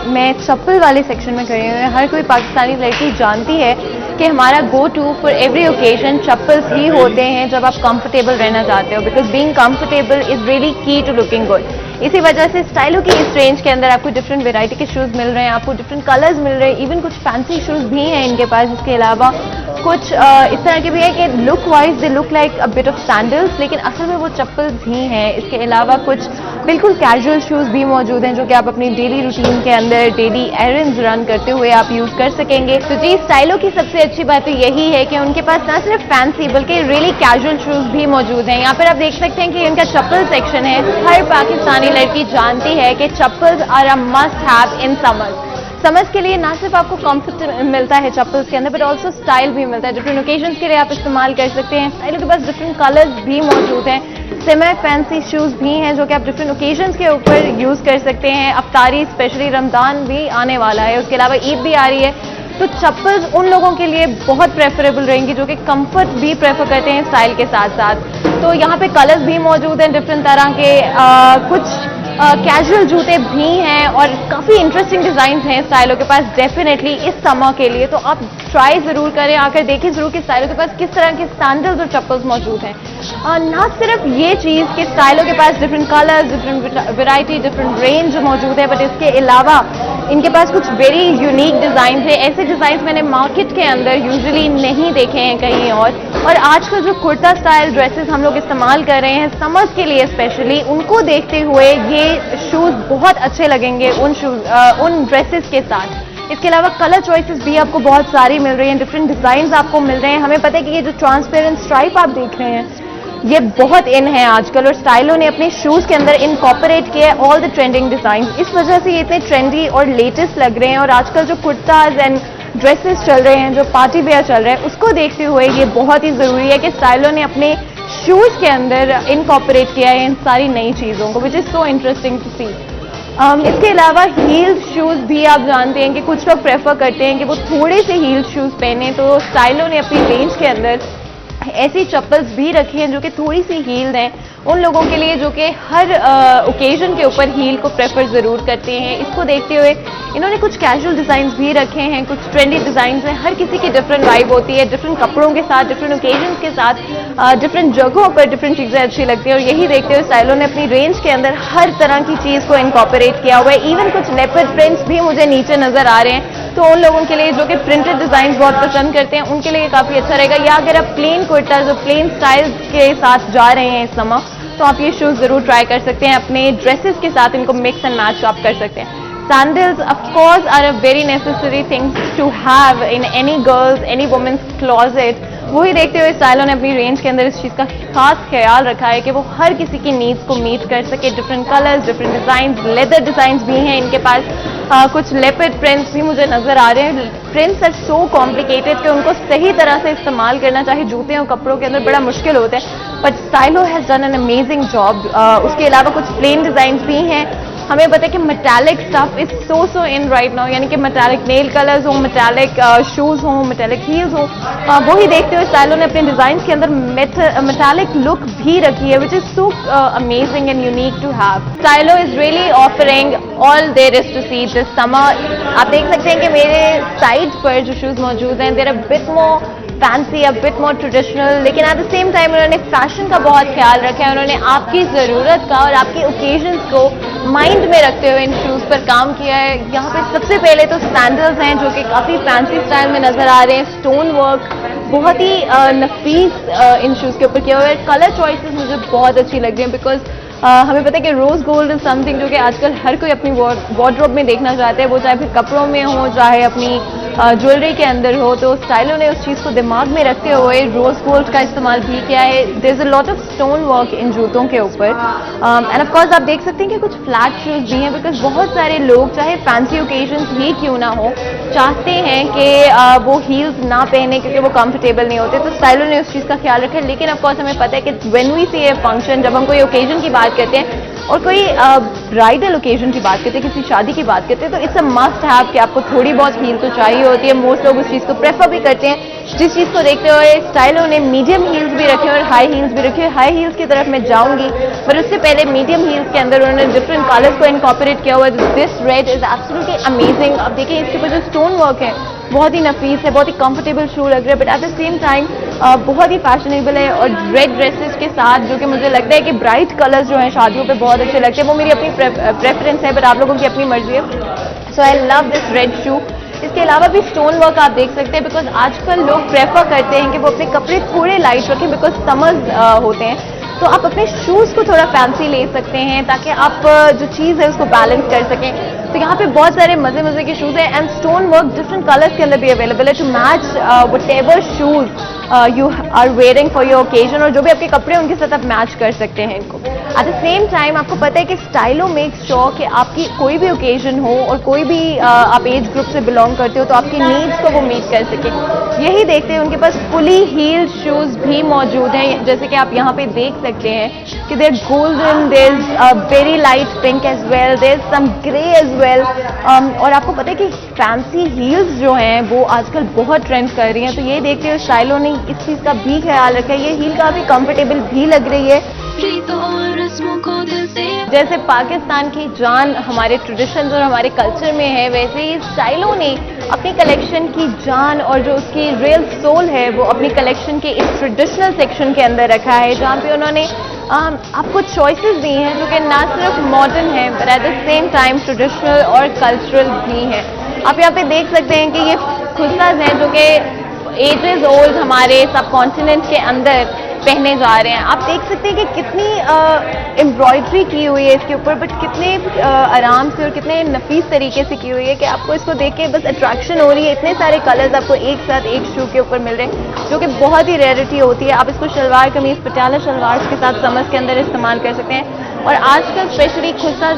मैं चप्पल वाले सेक्शन में खड़ी हूँ। हर कोई पाकिस्तानी लड़की जानती है कि हमारा go to for every occasion chappals ही होते हैं जब आप कंफर्टेबल रहना चाहते हो, because being comfortable is really key to looking good. इसी वजह से स्टाइलो की इस रेंज के अंदर आपको डिफरेंट वैरायटी के शूज मिल रहे हैं, आपको डिफरेंट कलर्स मिल रहे हैं, इवन कुछ फैंसी शूज भी हैं इनके पास। इसके अलावा कुछ इस तरह के भी है कि look wise they look like a bit of sandals, लेकिन असल में वो चप्पल्स ही हैं। इसके अलावा कुछ बिल्कुल कैजुअल शूज भी मौजूद हैं जो कि आप अपनी डेली रूटीन के अंदर डेली एरेंड्स रन करते हुए आप यूज कर सकेंगे। तो जी, स्टाइलो की सबसे अच्छी बात तो यही है कि उनके पास ना सिर्फ फैंसी बल्कि रियली कैजुअल शूज भी मौजूद हैं। यहाँ पर आप देख सकते हैं कि इनका चप्पल सेक्शन है। हर पाकिस्तानी लड़की जानती है कि chappals are a must have in summers. Summers के लिए ना सिर्फ आपको कंफर्ट मिलता है चप्पल्स के अंदर, बट ऑल्सो स्टाइल भी मिलता है। डिफरेंट ओकेजन्स के लिए आप इस्तेमाल कर सकते हैं। स्टाइलो के पास डिफरेंट कलर्स भी मौजूद हैं। सेमी फैंसी शूज भी हैं जो कि आप डिफरेंट ओकेजन्स के ऊपर यूज कर सकते हैं। अफ्तारी, स्पेशली रमजान भी आने वाला है, उसके अलावा ईद भी आ रही है, तो चप्पल्स उन लोगों के लिए बहुत प्रेफरेबल रहेंगी जो कि कंफर्ट भी प्रेफर करते हैं स्टाइल के साथ साथ। तो यहाँ पे कलर्स भी मौजूद हैं डिफरेंट तरह के, कुछ कैजुअल जूते भी हैं और काफ़ी इंटरेस्टिंग डिज़ाइन हैं स्टाइलो के पास डेफिनेटली इस समर के लिए। तो आप ट्राई ज़रूर करें, आकर देखें ज़रूर कि स्टाइलो के पास किस तरह के सैंडल्स और चप्पल्स मौजूद हैं। ना सिर्फ ये चीज़ कि स्टाइलो के पास different colours, different variety, different range मौजूद है, बट इसके अलावा इनके पास कुछ वेरी यूनिक डिज़ाइन है। ऐसे डिज़ाइन मैंने मार्केट के अंदर यूजुअली नहीं देखे हैं कहीं और आजकल जो कुर्ता स्टाइल ड्रेसेस हम लोग इस्तेमाल कर रहे हैं समर्स के लिए स्पेशली, उनको देखते हुए ये शूज़ बहुत अच्छे लगेंगे उन ड्रेसेस के साथ। इसके अलावा कलर चॉइसेस भी आपको बहुत सारी मिल रही हैं, डिफरेंट डिज़ाइन आपको मिल रहे हैं। हमें पता है कि ये जो ट्रांसपेरेंट स्ट्राइप आप देख रहे हैं ये बहुत इन है आजकल, और स्टाइलो ने अपने शूज के अंदर इनकॉर्पोरेट किया है ऑल द ट्रेंडिंग डिजाइन। इस वजह से ये इतने ट्रेंडी और लेटेस्ट लग रहे हैं। और आजकल जो कुर्ताज एंड ड्रेसेस चल रहे हैं, जो पार्टी वेयर चल रहे हैं, उसको देखते हुए ये बहुत ही जरूरी है कि स्टाइलो ने अपने शूज के अंदर इनकॉर्पोरेट किया है इन सारी नई चीजों को, which is so interesting to see. इसके अलावा हील शूज भी आप जानते हैं कि कुछ लोग प्रेफर करते हैं कि वो थोड़े से हील शूज पहने, तो स्टाइलो ने अपनी रेंज के अंदर ऐसी चप्पल्स भी रखी हैं जो कि थोड़ी सी हील्ड हैं उन लोगों के लिए जो कि हर ओकेजन के ऊपर हील को प्रेफर जरूर करते हैं। इसको देखते हुए इन्होंने कुछ कैजुअल डिजाइन भी रखे हैं, कुछ ट्रेंडी डिजाइन हैं। हर किसी की डिफरेंट वाइब होती है, डिफरेंट कपड़ों के साथ, डिफरेंट ओकेजन के साथ, डिफरेंट जगहों पर डिफरेंट चीजें अच्छी लगती है। और यही देखते हुए स्टाइलो ने अपनी रेंज के अंदर हर तरह की चीज को इनकॉर्पोरेट किया हुआ है। इवन कुछ लेपर्ड प्रिंट्स भी मुझे नीचे नजर आ रहे हैं, तो उन लोगों के लिए जो कि प्रिंटेड डिजाइन बहुत पसंद करते हैं उनके लिए काफी अच्छा रहेगा। या अगर आप प्लेन कुर्ता जो प्लेन स्टाइल के साथ जा रहे हैं इस समय, तो आप ये शूज जरूर ट्राई कर सकते हैं। अपने ड्रेसेस के साथ इनको मिक्स एंड मैच आप कर सकते हैं। Sandals, of course, are a very necessary thing to have in any girl's, any woman's closet. वही देखते हुए स्टाइलो ने अपनी रेंज के अंदर इस चीज़ का खास ख्याल रखा है कि वो हर किसी की नीड्स को मीट कर सके। Different colours, different design, leather design भी हैं इनके पास। कुछ लेपर्ड प्रिंट्स भी मुझे नजर आ रहे हैं। प्रिंट्स आर सो कॉम्प्लिकेटेड कि उनको सही तरह से इस्तेमाल करना चाहे जूते और कपड़ों के अंदर बड़ा मुश्किल होता है, but Stylo has done an amazing job. उसके अलावा कुछ प्लेन डिजाइन भी हैं। हमें पता है कि metallic stuff is so in right now, यानी कि मेटालिक नेल कलर्स हो, मेटालिक शूज हो, मेटालिक हील्स हो, वही देखते हुए स्टाइलो ने अपने डिजाइन के अंदर मेटालिक लुक भी रखी है, which is so amazing and unique to have. Stylo is really offering all there is to see this summer. आप देख सकते हैं कि मेरे साइड पर जो शूज मौजूद हैं, there are bit more fancy, a bit more traditional, लेकिन एट द सेम टाइम उन्होंने फैशन का बहुत ख्याल रखा है। उन्होंने आपकी ज़रूरत का और आपके ओकेजन्स को माइंड में रखते हुए इन शूज़ पर काम किया है। यहाँ पे सबसे पहले तो सैंडल्स हैं जो कि काफ़ी फैंसी स्टाइल में नज़र आ रहे हैं। स्टोन वर्क बहुत ही नफीस इन शूज़ के ऊपर किया हुआ है। कलर चॉइसेस मुझे बहुत अच्छी लग रही हैं, बिकॉज हमें पता है कि रोज गोल्ड इज समथिंग जो कि आजकल हर कोई अपनी वार्डरोब में देखना चाहता है, वो चाहे फिर कपड़ों में हो, चाहे अपनी ज्वेलरी के अंदर हो। तो स्टाइलो ने उस चीज़ को दिमाग में रखते हुए रोज गोल्ड का इस्तेमाल भी किया है। There is a lot of stone work इन जूतों के ऊपर, एंड ऑफ कोर्स आप देख सकते हैं कि कुछ फ्लैट शूज भी हैं, बिकॉज बहुत सारे लोग चाहे फैंसी ओकेजन्स ही क्यों ना हो चाहते हैं कि वो हील्स ना पहने क्योंकि वो कंफर्टेबल नहीं होते। तो स्टाइलो ने उस चीज़ का ख्याल रखा है। लेकिन ऑफ कोर्स हमें पता है कि when we see a function, जब हम कोई ओकेजन की बात करते हैं और कोई ब्राइडल ओकेजन की बात करते हैं, किसी शादी की बात करते हैं, तो इट्स अ मस्ट हैव कि आपको थोड़ी बहुत हील तो चाहिए होती है। मोस्ट लोग उस चीज़ को प्रेफर भी करते हैं। जिस चीज़ को देखते हुए स्टाइलो ने मीडियम हील्स भी रखे और हाई हील्स भी रखे। हाई हील्स की तरफ मैं जाऊंगी, पर उससे पहले मीडियम हील्स के अंदर उन्होंने डिफरेंट कलर्स को इनकॉर्पोरेट किया हुआ है। This red is absolutely amazing. अब देखिए इसके ऊपर जो स्टोन वर्क है बहुत ही नफीस है, बहुत ही कंफर्टेबल शू लग रहा है, but at the same time बहुत ही फैशनेबल है। और रेड ड्रेसेस के साथ जो कि मुझे लगता है कि ब्राइट कलर्स जो हैं शादियों पे बहुत अच्छे लगते हैं, वो मेरी अपनी प्रेफरेंस है, बट आप लोगों की अपनी मर्जी है। सो आई लव दिस रेड शू। इसके अलावा भी स्टोन वर्क आप देख सकते हैं, बिकॉज आजकल लोग प्रेफर करते हैं कि वो अपने कपड़े थोड़े लाइट रखें, बिकॉज समर्स होते हैं। तो आप अपने शूज़ को थोड़ा फैंसी ले सकते हैं ताकि आप जो चीज़ है उसको बैलेंस कर सकें। तो यहाँ पे बहुत सारे मज़े के शूज़ हैं, and stone work different colours के अंदर भी अवेलेबल है to match whatever shoes you are wearing for your occasion, और जो भी आपके कपड़े हैं उनके साथ आप मैच कर सकते हैं इनको। एट द सेम टाइम आपको पता है कि स्टाइलो मेक्स श्योर कि आपकी कोई भी ओकेजन हो और कोई भी आप एज ग्रुप से बिलोंग करते हो तो आपकी नीड्स को वो मीट कर सके। यही देखते हैं उनके पास फुली हील्ड शूज़ भी मौजूद हैं, जैसे कि आप यहाँ पे देख सकते हैं कि there golden, there is very light pink as well, there is some grey as well. और आपको पता है कि फैंसी हील्स जो हैं वो आजकल बहुत ट्रेंड कर रही हैं, तो ये देखते हुए स्टाइलो ने इस चीज़ का भी ख्याल रखा है। ये हील काफ़ी कंफर्टेबल भी लग रही है। जैसे पाकिस्तान की जान हमारे ट्रेडिशंस और हमारे कल्चर में है, वैसे ही स्टाइलो ने अपनी कलेक्शन की जान और जो उसकी रियल सोल है वो अपनी कलेक्शन के इस ट्रेडिशनल सेक्शन के अंदर रखा है, जहाँ पे उन्होंने आपको चॉइसेस दी हैं जो कि ना सिर्फ मॉडर्न है but at the same time traditional और कल्चरल भी हैं। आप यहाँ पे देख सकते हैं कि ये खुस्साज हैं जो कि एजेस ओल्ड हमारे सब कॉन्टिनेंट के अंदर पहने जा रहे हैं। आप देख सकते हैं कि कितनी एम्ब्रॉयडरी की हुई है इसके ऊपर, बट कितने आराम से और कितने नफीस तरीके से की हुई है कि आपको इसको देख के बस अट्रैक्शन हो रही है। इतने सारे कलर्स आपको एक साथ एक शू के ऊपर मिल रहे हैं जो कि बहुत ही रेयरिटी होती है। आप इसको शलवार कमीज, पटियाला शलवार के साथ समर्स के अंदर इस्तेमाल कर सकते हैं। और आजकल specially khussa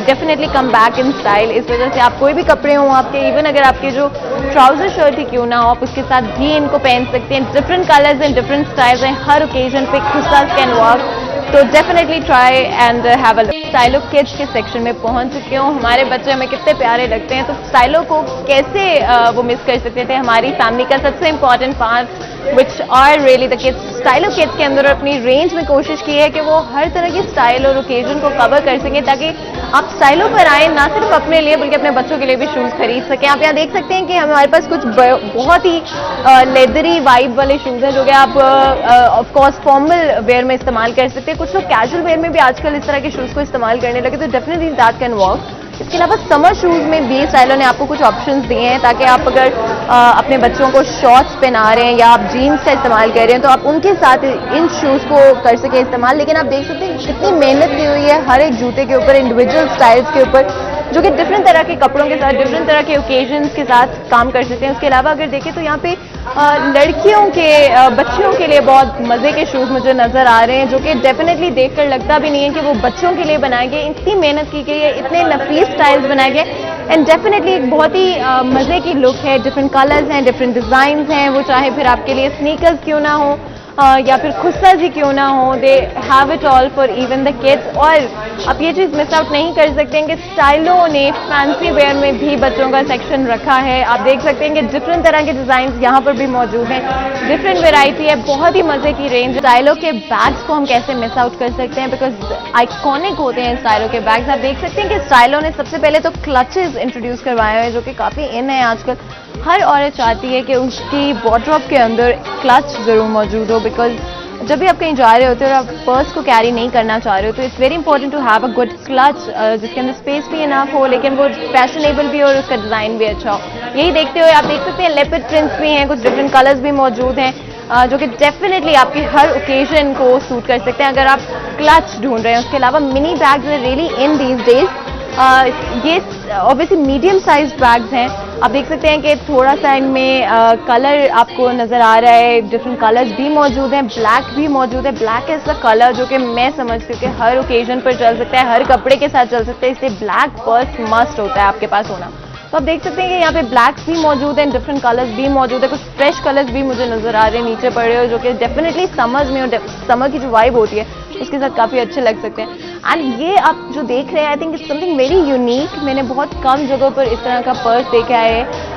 definitely come back in style, इस वजह से आप कोई भी कपड़े हों आपके, इवन अगर आपके जो ट्राउजर शर्ट ही क्यों ना हो, आप उसके साथ भी इनको पहन सकते हैं। Different colours and different styles हैं, हर ओकेजन पे खुस्सा कैन वर्क। तो definitely try and have a look. Stylo kids के सेक्शन में पहुंच चुके हूँ। हमारे बच्चे हमें कितने प्यारे लगते हैं, तो स्टाइलो को कैसे वो मिस कर सकते थे। हमारी फैमिली का सबसे important part which are really the kids. Stylo kids के अंदर अपनी रेंज में कोशिश की है कि वो हर तरह की स्टाइल और ओकेजन को कवर कर सकें, ताकि आप स्टाइलो पर आए ना सिर्फ अपने लिए बल्कि अपने बच्चों के लिए भी शूज़ खरीद सकें। आप यहाँ देख सकते हैं कि हमारे पास कुछ बहुत ही लेदरी वाइब वाले शूज़ हैं जो कि आप ऑफकोर्स फॉर्मल वेयर में इस्तेमाल कर सकते हैं। कुछ लोग कैजुअल वेयर में भी आजकल इस तरह के शूज़ को इस्तेमाल करने लगे, तो डेफिनेटली दैट कैन वर्क। इसके अलावा समर शूज़ में भी स्टाइलो ने आपको कुछ ऑप्शंस दिए हैं, ताकि आप अगर अपने बच्चों को शॉर्ट्स पहना रहे हैं या आप जीन्स का इस्तेमाल कर रहे हैं तो आप उनके साथ इन शूज़ को कर सकें इस्तेमाल। लेकिन आप देख सकते हैं कितनी मेहनत की हुई है हर एक जूते के ऊपर, इंडिविजुअल स्टाइल्स के ऊपर, जो कि डिफरेंट तरह के कपड़ों के साथ, डिफरेंट तरह के ओकेजन्स के साथ काम कर सकते हैं। उसके अलावा अगर देखें तो यहाँ पे लड़कियों के, बच्चियों के लिए बहुत मज़े के शूज़ मुझे नज़र आ रहे हैं, जो कि डेफिनेटली देखकर लगता भी नहीं है कि वो बच्चों के लिए बनाए गए। इतनी मेहनत की गई है, इतने नफीस स्टाइल्स बनाए गए, एंड डेफिनेटली एक बहुत ही मज़े की लुक है। डिफरेंट कलर्स हैं, डिफरेंट डिज़ाइंस हैं, वो चाहे फिर आपके लिए स्नीकर्स क्यों ना हो या फिर खुस्सा ही क्यों ना हो, they have it all for even the kids. और आप ये चीज़ मिस आउट नहीं कर सकते हैं कि स्टाइलो ने फैंसी वेयर में भी बच्चों का सेक्शन रखा है। आप देख सकते हैं कि डिफरेंट तरह के डिज़ाइन यहाँ पर भी मौजूद हैं, डिफरेंट वेराइटी है, बहुत ही मज़े की रेंज। स्टाइलो के बैग्स को हम कैसे मिस आउट कर सकते हैं, बिकॉज आइकॉनिक होते हैं स्टाइलो के बैग्स। आप देख सकते हैं कि स्टाइलो ने सबसे पहले तो क्लचेस इंट्रोड्यूस करवाए हैं जो कि काफ़ी इन है आजकल। हर औरत चाहती है कि उसकी वार्डरोब के अंदर क्लच ज़रूर मौजूद हो, बिकॉज जब भी आप कहीं जा रहे होते हो और आप पर्स को कैरी नहीं करना चाह रहे हो तो it's very important to have a good clutch जिसके अंदर स्पेस भी इनफ हो, लेकिन वो फैशनेबल भी हो और उसका डिज़ाइन भी अच्छा हो। यही देखते हुए आप देख सकते हैं लेपर्ड प्रिंट्स भी हैं, कुछ डिफरेंट कलर्स भी मौजूद हैं जो कि डेफिनेटली आपकी हर ओकेजन को सूट कर सकते हैं अगर आप क्लच ढूंढ रहे हैं। उसके अलावा mini bags are really in these days. ये ऑब्वियसली मीडियम साइज बैग्स हैं। आप देख सकते हैं कि थोड़ा सा इनमें कलर आपको नज़र आ रहा है, डिफरेंट कलर्स भी मौजूद हैं, ब्लैक भी मौजूद है। ब्लैक इज द कलर जो कि मैं समझती हूँ कि हर ओकेजन पर चल सकता है, हर कपड़े के साथ चल सकता है, इसलिए ब्लैक पर्स मस्ट होता है आपके पास होना। तो आप देख सकते हैं कि यहाँ पे ब्लैक्स भी मौजूद हैं, डिफरेंट कलर्स भी मौजूद है, कुछ फ्रेश कलर्स भी मुझे नज़र आ रहे हैं नीचे पड़े हुए जो कि डेफिनेटली समर्स में और समर की जो वाइब होती है उसके साथ काफ़ी अच्छे लग सकते हैं। एंड ये आप जो देख रहे हैं I think it's something very unique. मैंने बहुत कम जगहों पर इस तरह का पर्स देखा है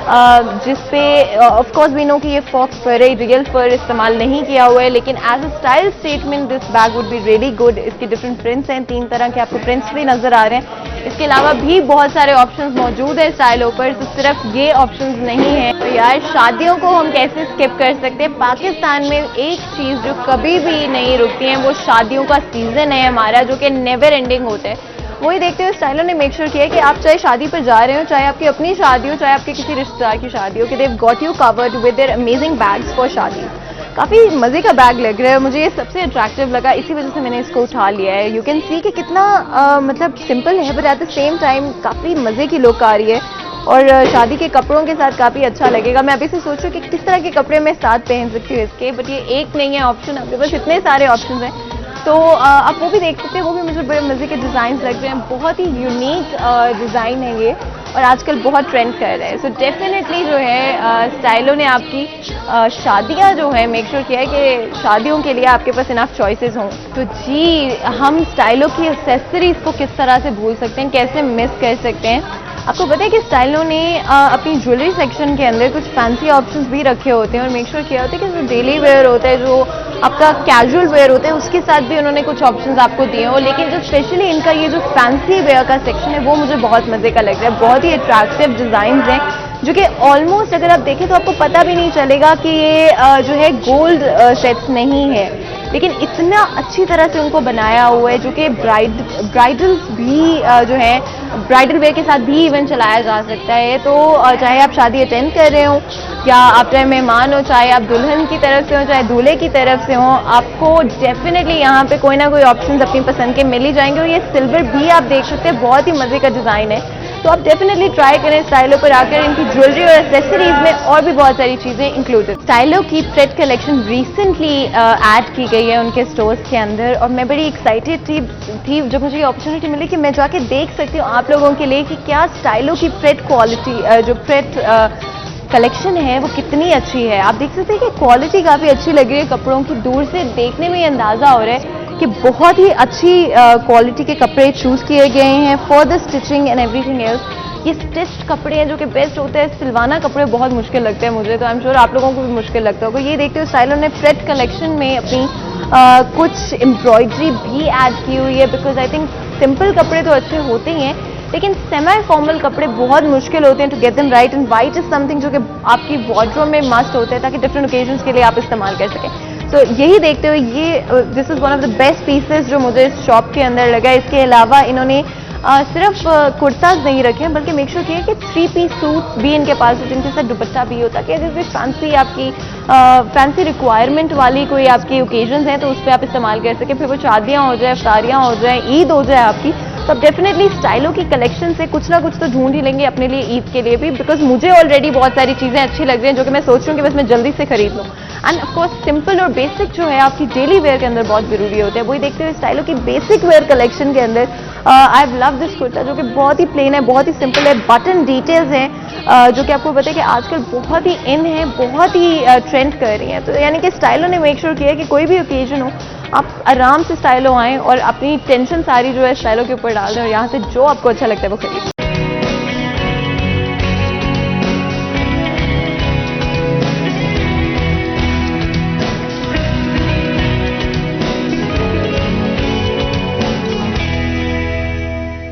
जिसपे ऑफ कोर्स वी नो कि ये फॉक्स फर है, रियल फर इस्तेमाल नहीं किया हुआ है, लेकिन as a style statement this bag would be really good. इसके डिफरेंट प्रिंट्स हैं, 3 तरह के आपको प्रिंट्स भी नजर आ रहे हैं। इसके अलावा भी बहुत सारे ऑप्शंस मौजूद हैं स्टाइलों पर, तो सिर्फ ये ऑप्शंस नहीं है। तो यार शादियों को हम कैसे स्किप कर सकते हैं? पाकिस्तान में एक चीज़ जो कभी भी नहीं रुकती है वो शादियों का सीजन है हमारा, जो कि नेवर एंडिंग होता है। वही देखते हुए स्टाइलों ने मेक श्योर किया है कि आप चाहे शादी पर जा रहे हो, चाहे आपकी अपनी शादी हो, चाहे आपके किसी रिश्तेदार की शादी हो, कि they've got you covered with their amazing bags for शादी। काफ़ी मज़े का बैग लग रहा है, मुझे ये सबसे अट्रैक्टिव लगा, इसी वजह से मैंने इसको उठा लिया है। यू कैन सी कि कितना मतलब सिंपल है but at the same time काफ़ी मज़े की लुक आ रही है और शादी के कपड़ों के साथ काफ़ी अच्छा लगेगा। मैं अभी से सोच रही हूँ कि किस तरह के कपड़े मैं साथ पहन सकती हूँ इसके, बट ये एक नहीं है ऑप्शन, आपके पास इतने सारे ऑप्शन हैं। तो आप वो भी देख सकते हैं, वो भी मुझे बड़े मज़े के डिज़ाइन लग रहे हैं, बहुत ही यूनिक डिज़ाइन है ये और आजकल बहुत ट्रेंड कर रहे हैं। सो डेफिनेटली जो है स्टाइलों ने आपकी शादियां जो है मेक श्योर किया है कि शादियों के लिए आपके पास इनफ चॉइसेस हों। तो जी हम स्टाइलों की एक्सेसरीज को किस तरह से भूल सकते हैं, कैसे मिस कर सकते हैं? आपको पता है कि स्टाइलों ने अपनी ज्वेलरी सेक्शन के अंदर कुछ फैंसी ऑप्शंस भी रखे होते हैं और मेक श्योर किया होता है कि जो डेली वेयर होता है, जो आपका कैजुअल वेयर होता है, उसके साथ भी उन्होंने कुछ ऑप्शंस आपको दिए हो। लेकिन जो स्पेशली इनका ये जो फैंसी वेयर का सेक्शन है वो मुझे बहुत मज़े का लग रहा है। बहुत ही अट्रैक्टिव डिज़ाइन हैं जो कि ऑलमोस्ट अगर आप देखें तो आपको पता भी नहीं चलेगा कि ये जो है गोल्ड सेट्स नहीं है, लेकिन इतना अच्छी तरह से उनको बनाया हुआ है जो कि ब्राइडल्स भी जो है ब्राइडल वेयर के साथ भी इवेंट चलाया जा सकता है। तो चाहे आप शादी अटेंड कर रहे हो या आप चाहे मेहमान हो, चाहे आप दुल्हन की तरफ से हो, चाहे दूल्हे की तरफ से हो, आपको डेफिनेटली यहाँ पे कोई ना कोई ऑप्शंस अपनी पसंद के मिल ही जाएंगे। और ये सिल्वर भी आप देख सकते हैं, बहुत ही मजे का डिज़ाइन है, तो आप डेफिनेटली ट्राई करें स्टाइलों पर आकर। इनकी ज्वेलरी और एक्सेसरीज में और भी बहुत सारी चीज़ें इंक्लूडेड। स्टाइलों की प्रेड कलेक्शन रिसेंटली ऐड की गई है उनके स्टोर्स के अंदर और मैं बड़ी एक्साइटेड थी जब मुझे ये अपॉर्चुनिटी मिली कि मैं जाके देख सकती हूँ आप लोगों के लिए कि क्या स्टाइलों की प्रेड क्वालिटी जो प्रेड कलेक्शन है वो कितनी अच्छी है। आप देख सकते हैं कि क्वालिटी काफ़ी अच्छी लग रही है कपड़ों की, दूर से देखने में ये अंदाज़ा हो रहा है कि बहुत ही अच्छी क्वालिटी के कपड़े चूज़ किए गए हैं for the stitching and everything else. ये स्टिच्ड कपड़े हैं जो कि बेस्ट होते हैं, सिलवाना कपड़े बहुत मुश्किल लगते हैं मुझे, तो आई एम श्योर आप लोगों को भी मुश्किल लगता होगा। ये देखते हुए स्टाइलों ने प्रेड कलेक्शन में अपनी कुछ एम्ब्रॉयडरी भी ऐड की हुई है, बिकॉज आई थिंक सिंपल कपड़े तो अच्छे होते ही हैं लेकिन सेमी फॉर्मल कपड़े बहुत मुश्किल होते हैं to get them right, and white is something जो कि आपकी वार्डरोब में मस्ट होता है ताकि डिफरेंट ओकेजन्स के लिए आप इस्तेमाल कर सकें। तो यही देखते हुए ये this is one of the best pieces जो मुझे इस शॉप के अंदर लगा। इसके अलावा इन्होंने सिर्फ कुर्ताज नहीं रखे हैं बल्कि मेक श्योर किया कि 3 पीस सूट्स भी इनके पास है जिनके साथ दुपट्टा भी होता है, जैसे फैंसी आपकी फैंसी रिक्वायरमेंट वाली कोई आपकी ओकेजन्स हैं तो उस पर आप इस्तेमाल कर सकें, फिर वो शादियाँ हो जाए, इफ्तारियाँ हो जाए, ईद हो जाए आपकी, तो आप डेफिनेटली स्टाइलों की कलेक्शन से कुछ ना कुछ तो ढूंढ ही लेंगे अपने लिए ईद के लिए भी, बिकॉज मुझे ऑलरेडी बहुत सारी चीज़ें अच्छी लग रही हैं जो कि मैं सोच रही हूँ कि बस मैं जल्दी से खरीद लूँ। एंड ऑफकोर्स सिंपल और बेसिक जो है आपकी डेली वेयर के अंदर बहुत जरूरी होते हैं, वही देखते हुए स्टाइलों की बेसिक वेयर कलेक्शन के अंदर I have love this kurta जो कि बहुत ही प्लेन है, बहुत ही सिंपल है, बटन डिटेल्स हैं जो कि आपको पता है कि आजकल बहुत ही इन है, बहुत ही ट्रेंड कर रही हैं। तो यानी कि स्टाइलों ने मेक श्योर किया है कि कोई भी ओकेजन हो आप आराम से स्टाइलों आएँ और अपनी टेंशन सारी जो है स्टाइलों के ऊपर डाल दें और यहाँ से जो आपको अच्छा लगता है वो खरीदें।